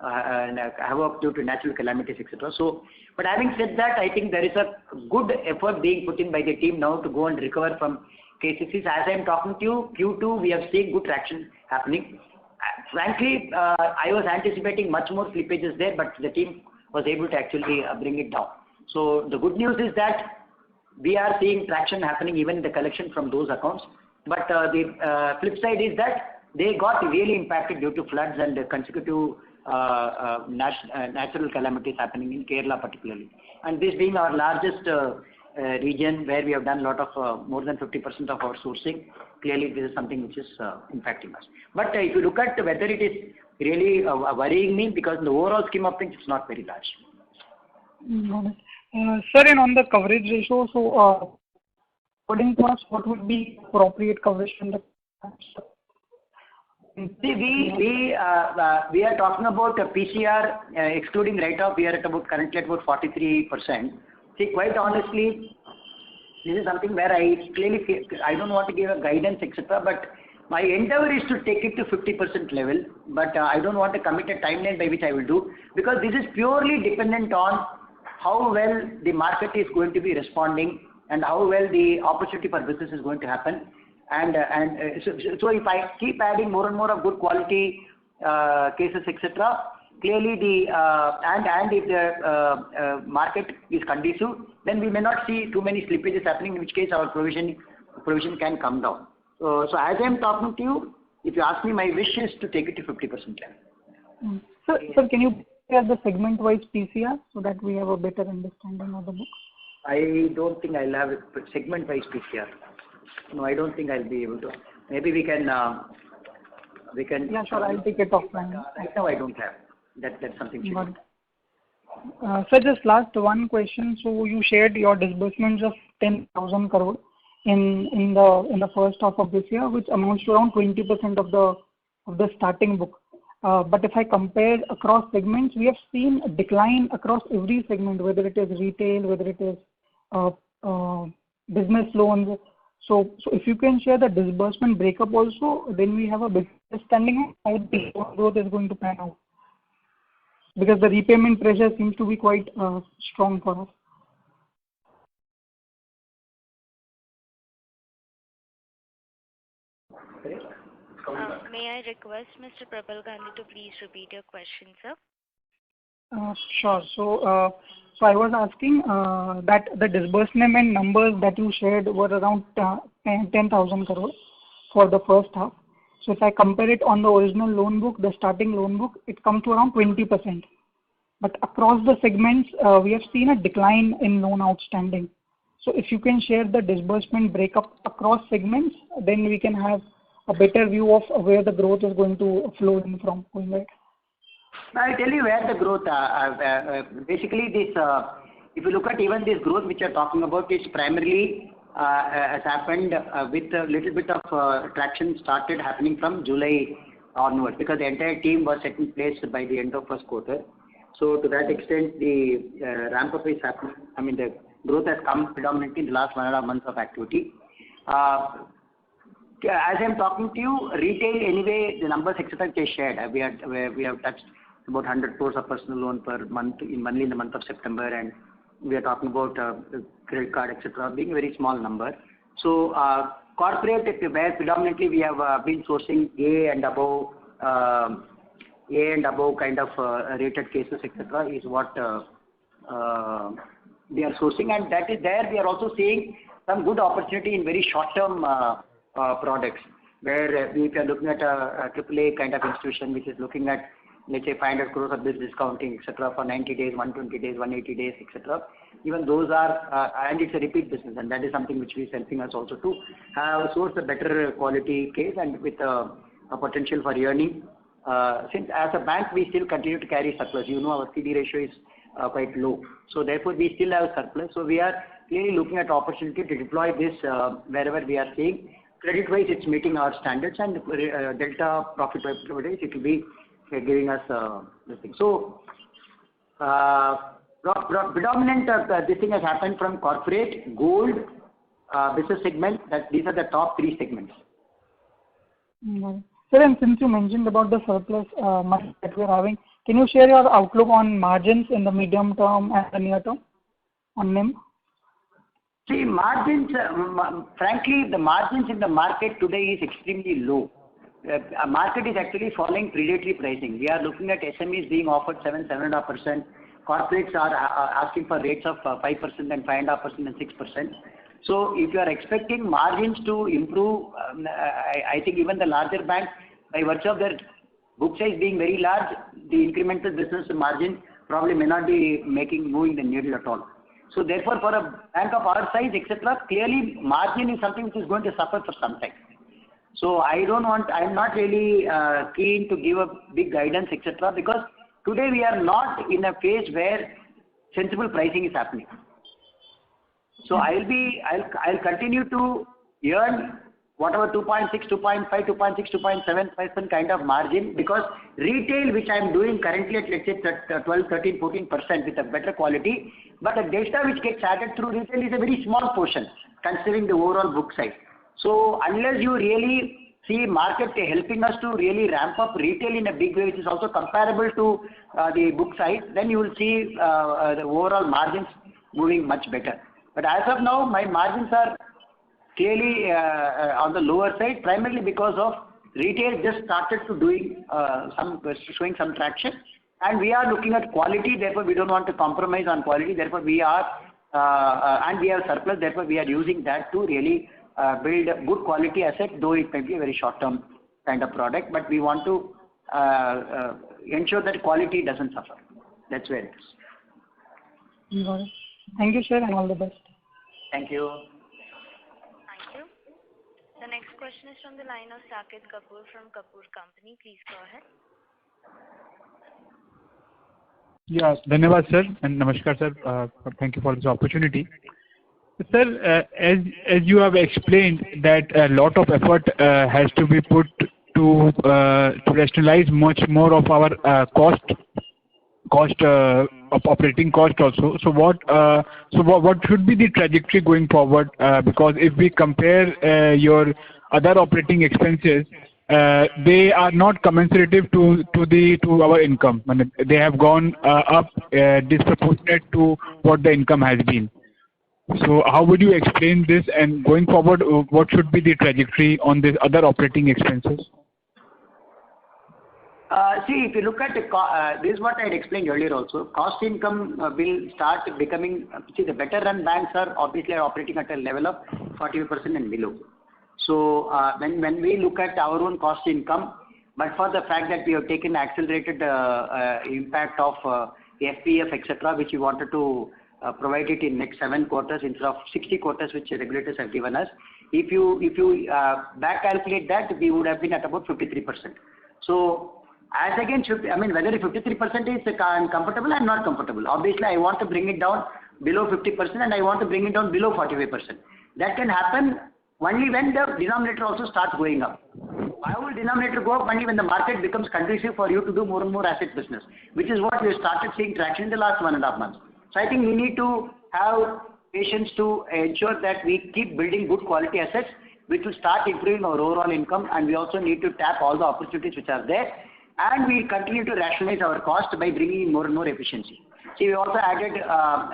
havoc due to natural calamities, etc. So, but having said that, I think there is a good effort being put in by the team now to go and recover from KCCs. As I am talking to you, Q2 we have seen good traction happening. Frankly, I was anticipating much more slippages there, but the team was able to actually bring it down. So the good news is that we are seeing traction happening even in the collection from those accounts. But the flip side is that they got really impacted due to floods and consecutive natural calamities happening in Kerala particularly. And this being our largest region where we have done a lot of more than 50% of our sourcing, clearly this is something which is impacting us. But if you look at whether it is really worrying me, because in the overall scheme of things it's not very large. Sir, and on the coverage ratio, so according to us, what would be appropriate coverage from the See, we are talking about a PCR excluding write-off. We are currently at about 43%. See, quite honestly, this is something where I clearly feel, I don't want to give a guidance, etc. But my endeavor is to take it to 50% level. But I don't want to commit a timeline by which I will do, because this is purely dependent on how well the market is going to be responding and how well the opportunity for business is going to happen. So if I keep adding more and more of good quality cases, etc., clearly and if the market is conducive, then we may not see too many slippages happening, in which case our provision can come down. So as I am talking to you, if you ask me, my wish is to take it to 50% level. Sir, can you share the segment-wise PCR so that we have a better understanding of the book? I don't think I'll have a segment-wise PCR. No, I don't think I'll be able to. Maybe we can. Yeah, sure. I'll take it offline. Right now, I don't have. That's something. Sir, just last one question. So you shared your disbursements of 10,000 crore in the first half of this year, which amounts to around 20% of the starting book. But if I compare across segments, we have seen a decline across every segment, whether it is retail, whether it is business loans. So if you can share the disbursement breakup also, then we have a better understanding of how the growth is going to pan out. Because the repayment pressure seems to be quite strong for us. May I request Mr. Prabal Gandhi to please repeat your question, sir? Sure. So I was asking that the disbursement numbers that you shared were around 10,000 crore for the first half. So if I compare it on the original loan book, the starting loan book, it comes to around 20%. But across the segments, we have seen a decline in loan outstanding. So if you can share the disbursement breakup across segments, then we can have a better view of where the growth is going to flow in from going ahead. I'll tell you where the growth, basically this, if you look at even this growth which you're talking about, it's primarily has happened with a little bit of traction started happening from July onwards, because the entire team was set in place by the end of first quarter. So to that extent, the ramp up is happening. I mean, the growth has come predominantly in the last 1.5 months of activity. As I'm talking to you, retail anyway, the numbers etc. they shared. We have touched about 100 crores of personal loan per month only in the month of September, and we are talking about credit card etc. being a very small number. So corporate, where predominantly we have been sourcing A and above kind of rated cases etc. is what we are sourcing, and that is there. We are also seeing some good opportunity in very short-term products, where if you are looking at a AAA kind of institution which is looking at, let's say, 500 crores of this discounting etc. for 90 days, 120 days, 180 days etc. Even those are, and it's a repeat business, and that is something which is helping us also to have source a better quality case and with a potential for earning. Since as a bank we still continue to carry surplus, our CD ratio is quite low, so therefore we still have surplus. So we are clearly looking at opportunity to deploy this wherever we are seeing credit wise it's meeting our standards, and delta profit wise it will be giving us this thing. So predominant this thing has happened from corporate, gold, business segment. That these are the top 3 segments. Sir, and since you mentioned about the surplus money that we are having, can you share your outlook on margins in the medium term and the near term on NIM? See, margins, frankly, the margins in the market today is extremely low. Market is actually following predatory pricing. We are looking at SMEs being offered 7.5%. Corporates are asking for rates of 5% and 5.5% and 6%. So if you are expecting margins to improve, I think even the larger banks, by virtue of their book size being very large, the incremental business margin probably may not be moving the needle at all. So therefore, for a bank of our size, etc., clearly margin is something which is going to suffer for some time. So I'm not really keen to give a big guidance, etc., because today we are not in a phase where sensible pricing is happening. So I'll continue to earn whatever 2.6, 2.5, 2.6, 2.7% kind of margin, because retail which I'm doing currently at, let's say, 12, 13, 14% with a better quality, but the data which gets added through retail is a very small portion considering the overall book size. So unless you really see market helping us to really ramp up retail in a big way, which is also comparable to the book size, then you will see the overall margins moving much better. But as of now, my margins are clearly on the lower side, primarily because of retail just started to showing some traction, and we are looking at quality. Therefore, we don't want to compromise on quality. Therefore, we are and we have surplus. Therefore, we are using that to really build a good quality asset, though it may be a very short-term kind of product. But we want to ensure that quality doesn't suffer. That's where it is. Got it. Thank you, sir, and all the best. Thank you. Thank you. The next question is from the line of Saket Kapoor from Kapoor Company. Please go ahead. Yeah, Dhanyavad sir, and Namaskar sir. Thank you for this opportunity. Sir, as you have explained that a lot of effort has to be put to rationalize much more of our operating cost also. So what should be the trajectory going forward? Because if we compare your other operating expenses, they are not commensurate to our income. They have gone up disproportionate to what the income has been. So how would you explain this, and going forward, what should be the trajectory on these other operating expenses? See, if you look at this is what I had explained earlier also. Cost income will start becoming, the better run banks are obviously operating at a level of 45% and below. So when we look at our own cost income, but for the fact that we have taken accelerated impact of FPF, etc., which we wanted to provide it in next 7 quarters instead of 60 quarters, which the regulators have given us. If you back calculate that, we would have been at about 53%. So as against, whether 53% is comfortable, I'm not comfortable. Obviously, I want to bring it down below 50% and I want to bring it down below 45%. That can happen only when the denominator also starts going up. Why will denominator go up? Only when the market becomes conducive for you to do more and more asset business, which is what we started seeing traction in the last 1.5 months. So I think we need to have patience to ensure that we keep building good quality assets, which will start improving our overall income, and we also need to tap all the opportunities which are there, and we continue to rationalize our cost by bringing in more and more efficiency. See, we also added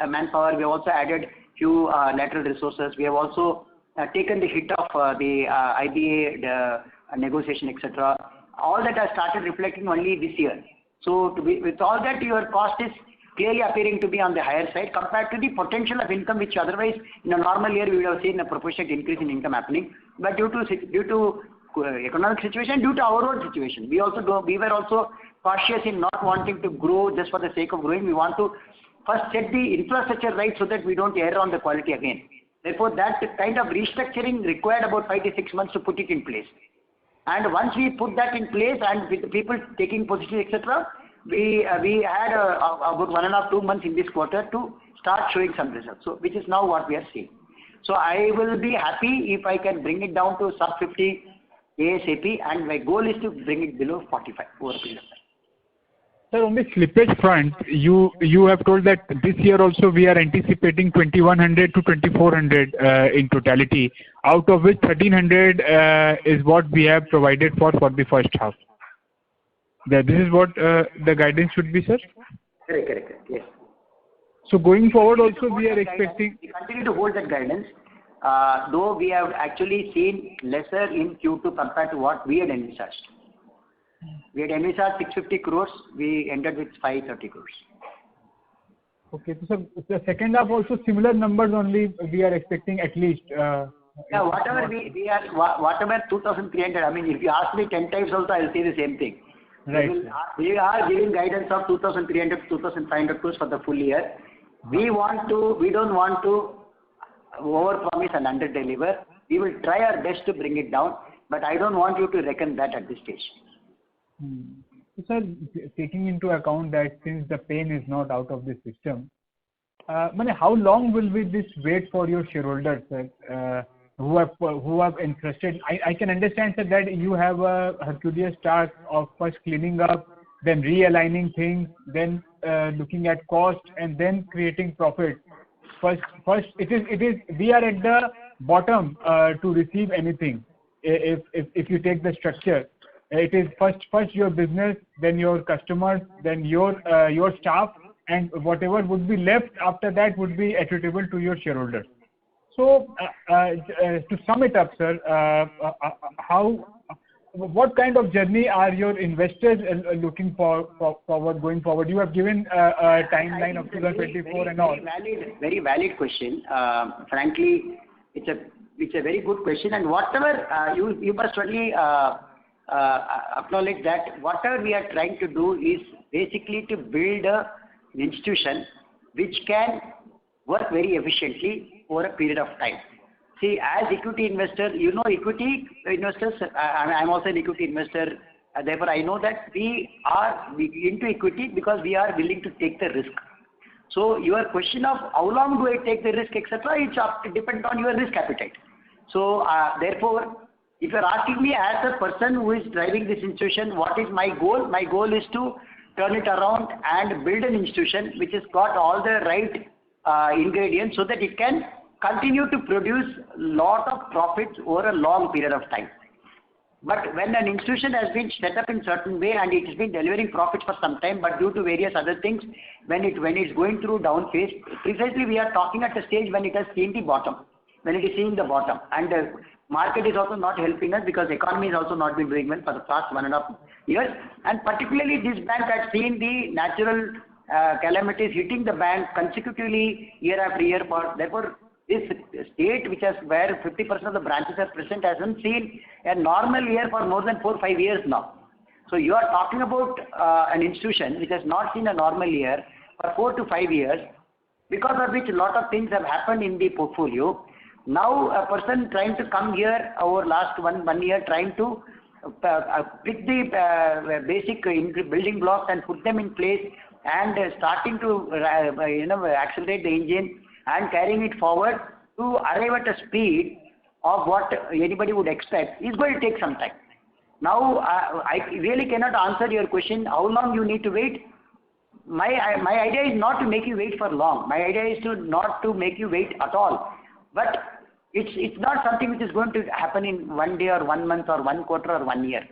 manpower, we have also added few lateral resources, we have also taken the hit of the IBA the negotiation, etc. All that has started reflecting only this year. So with all that, your cost is clearly appearing to be on the higher side compared to the potential of income, which otherwise in a normal year we would have seen a proportionate increase in income happening. But due to economic situation, due to our own situation, we were also cautious in not wanting to grow just for the sake of growing. We want to first set the infrastructure right so that we don't err on the quality again. Therefore, that kind of restructuring required about 5 to 6 months to put it in place. And once we put that in place and with the people taking positions, etc., we had about 1.5 to 2 months in this quarter to start showing some results. So, which is now what we are seeing. So I will be happy if I can bring it down to sub 50 ASAP, and my goal is to bring it below 45 over a period of time. Sir, on the slippage front, you have told that this year also we are anticipating 2100 to 2400 in totality, out of which 1300 is what we have provided for the first half. This is what the guidance should be, sir? Correct, yes. So going forward also we are expecting... We continue to hold that guidance, though we have actually seen lesser in Q2 compared to what we had envisaged. We had envisaged 650 crores, we ended with 530 crores. Okay, so the second half also similar numbers only we are expecting at least. Whatever whatever 2,300, if you ask me 10 times also, I will say the same thing. Right. We are giving guidance of 2,300 to 2,500 crores for the full year. We don't want to over-promise and under-deliver. We will try our best to bring it down, but I don't want you to reckon that at this stage. Sir, taking into account that since the pain is not out of the system, how long will this wait for your shareholders, sir, who have entrusted? I can understand, sir, that you have a Herculean task of first cleaning up, then realigning things, then looking at cost, and then creating profit. First, we are at the bottom to receive anything. If you take the structure, it is first your business, then your customers, then your staff, and whatever would be left after that would be attributable to your shareholders. So, to sum it up, sir, what kind of journey are your investors looking forward going forward? You have given a timeline of 2024 and all. Very valid question. Frankly, it's a very good question, and whatever you must certainly acknowledge that whatever we are trying to do is basically to build an institution which can work very efficiently over a period of time. See, as equity investor, equity investors, I'm also an equity investor, therefore I know that we are into equity because we are willing to take the risk. So your question of how long do I take the risk, etc., it depends on your risk appetite. So therefore, if you are asking me as a person who is driving this institution, what is my goal? My goal is to turn it around and build an institution which has got all the right ingredients so that it can continue to produce lot of profits over a long period of time. But when an institution has been set up in certain way and it has been delivering profits for some time, but due to various other things, when it's going through down phase, precisely we are talking at a stage when it has seen the bottom, when it is seeing the bottom. And Market is also not helping us because economy has also not been doing well for the past 1.5 years. And particularly this bank had seen the natural calamities hitting the bank consecutively year after year. Therefore, this state which has where 50% of the branches are present hasn't seen a normal year for more than 4-5 years now. So you are talking about an institution which has not seen a normal year for 4 to 5 years, because of which a lot of things have happened in the portfolio. Now a person trying to come here over last one year, trying to pick the basic building blocks and put them in place and starting to accelerate the engine and carrying it forward to arrive at a speed of what anybody would expect is going to take some time. Now I really cannot answer your question how long you need to wait. My idea is not to make you wait for long. My idea is not to make you wait at all. But it's not something which is going to happen in 1 day or 1 month or 1 quarter or 1 year.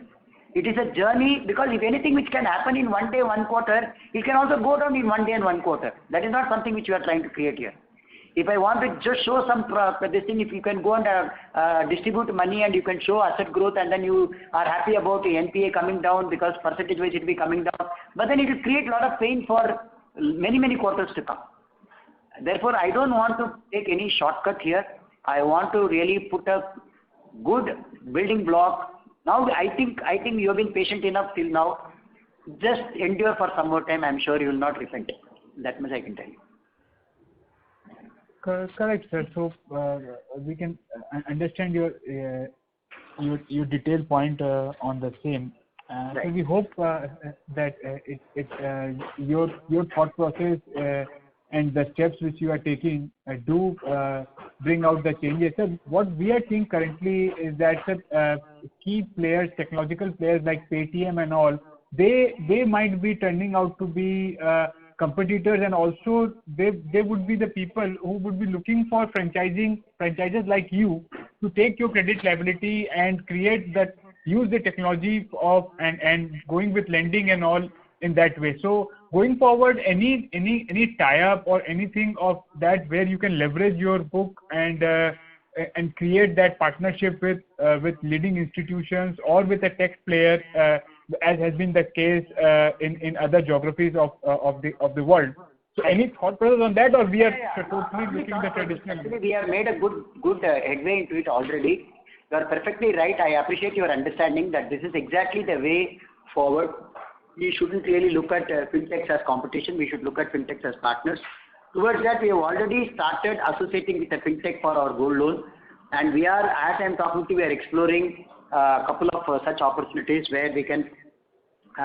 It is a journey, because if anything which can happen in 1 day, 1 quarter, it can also go down in 1 day and 1 quarter. That is not something which we are trying to create here. If I want to just show some this thing, if you can go and distribute money and you can show asset growth, and then you are happy about the NPA coming down because percentage wise it will be coming down, but then it will create a lot of pain for many quarters to come. Therefore, I don't want to take any shortcut here. I want to really put a good building block. Now I think you have been patient enough till now. Just endure for some more time. I'm sure you will not repent it. That much I can tell you. Correct, sir. So we can understand your detailed point on the same. Right. So we hope that your thought process and the steps which you are taking do bring out the changes. So what we are seeing currently is that key players, technological players like Paytm and all, they might be turning out to be competitors, and also they would be the people who would be looking for franchises like you to take your credit liability and create that, use the technology of and going with lending and all in that way. So going forward, any tie-up or anything of that where you can leverage your book and create that partnership with leading institutions or with a tech player, as has been the case in other geographies of the world. So any thought process on that, or we are totally looking at the traditional? Actually, we have made a good headway into it already. You are perfectly right. I appreciate your understanding that this is exactly the way forward. We shouldn't really look at fintechs as competition. We should look at fintechs as partners. Towards that, we have already started associating with a fintech for our gold loan, and we are, as I am talking to you, we are exploring a couple of such opportunities where we can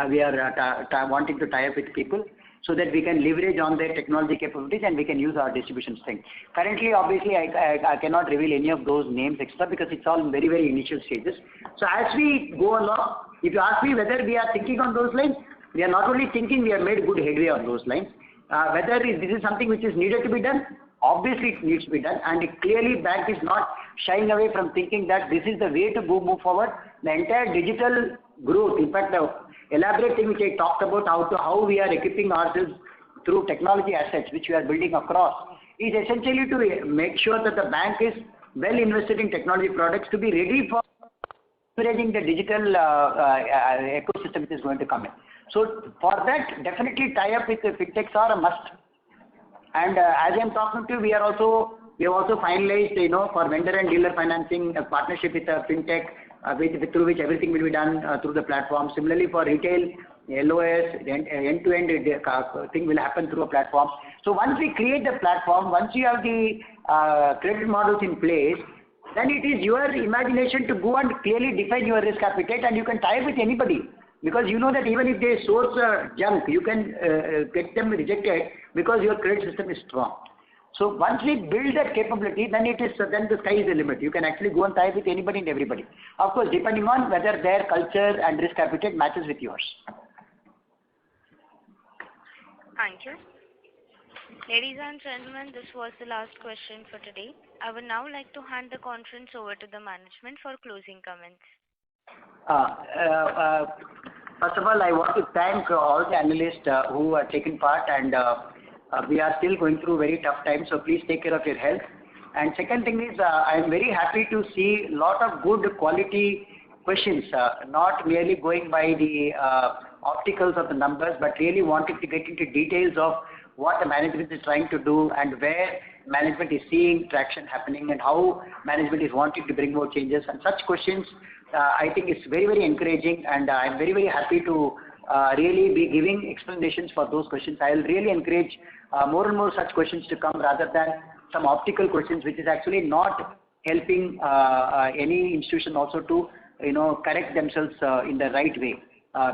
we are wanting to tie up with people so that we can leverage on their technology capabilities and we can use our distribution strength. Currently, obviously, I cannot reveal any of those names extra because it's all in very initial stages. So as we go along, if you ask me whether we are thinking on those lines, we are not only thinking, we have made good headway on those lines. Whether this is something which is needed to be done, obviously it needs to be done, and clearly bank is not shying away from thinking that this is the way to move forward. The entire digital growth, in fact, the elaborate thing which I talked about, how we are equipping ourselves through technology assets which we are building across, is essentially to make sure that the bank is well invested in technology products to be ready for leveraging the digital ecosystem which is going to come in. So for that, definitely tie up with the fintechs are a must. And as I am talking to you, we have also finalized, for vendor and dealer financing, a partnership with a fintech through which everything will be done through the platform. Similarly, for retail, LOS, end-to-end thing will happen through a platform. So once we create the platform, once you have the credit models in place, then it is your imagination to go and clearly define your risk appetite, and you can tie up with anybody. Because you know that even if they source junk, you can get them rejected because your credit system is strong. So once we build that capability, then the sky is the limit. You can actually go and tie with anybody and everybody. Of course, depending on whether their culture and risk appetite matches with yours. Thank you. Ladies and gentlemen, this was the last question for today. I would now like to hand the conference over to the management for closing comments. First of all, I want to thank all the analysts who have taken part, and we are still going through very tough times, so please take care of your health. And second thing is, I am very happy to see a lot of good quality questions, not merely going by the opticals of the numbers, but really wanting to get into details of what the management is trying to do and where management is seeing traction happening and how management is wanting to bring more changes. And such questions, I think it's very, very encouraging, and I'm very, very happy to really be giving explanations for those questions. I will really encourage more and more such questions to come rather than some optical questions, which is actually not helping any institution also to correct themselves in the right way.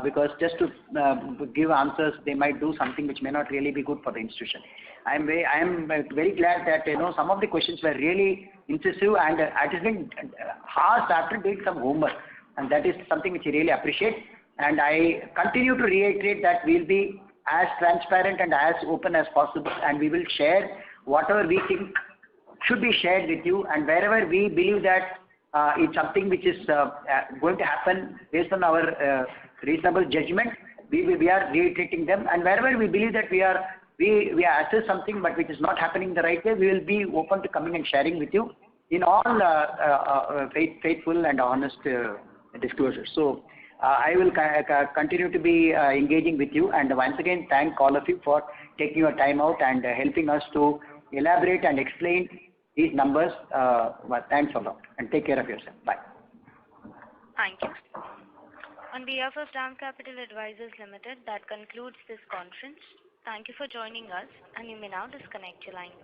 Because just to give answers, they might do something which may not really be good for the institution. I am very glad that some of the questions were really incisive, and it has been asked after doing some homework, and that is something which I really appreciate. And I continue to reiterate that we will be as transparent and as open as possible, and we will share whatever we think should be shared with you, and wherever we believe that it's something which is going to happen based on our reasonable judgment, we are reiterating them, and wherever we believe that we assess something but which is not happening the right way, we will be open to coming and sharing with you in all faithful and honest disclosures. So I will continue to be engaging with you, and once again thank all of you for taking your time out and helping us to elaborate and explain these numbers. Thanks a lot, and take care of yourself. Bye. Thank you. On behalf of DAM Capital Advisors Limited, that concludes this conference. Thank you for joining us, and you may now disconnect your lines.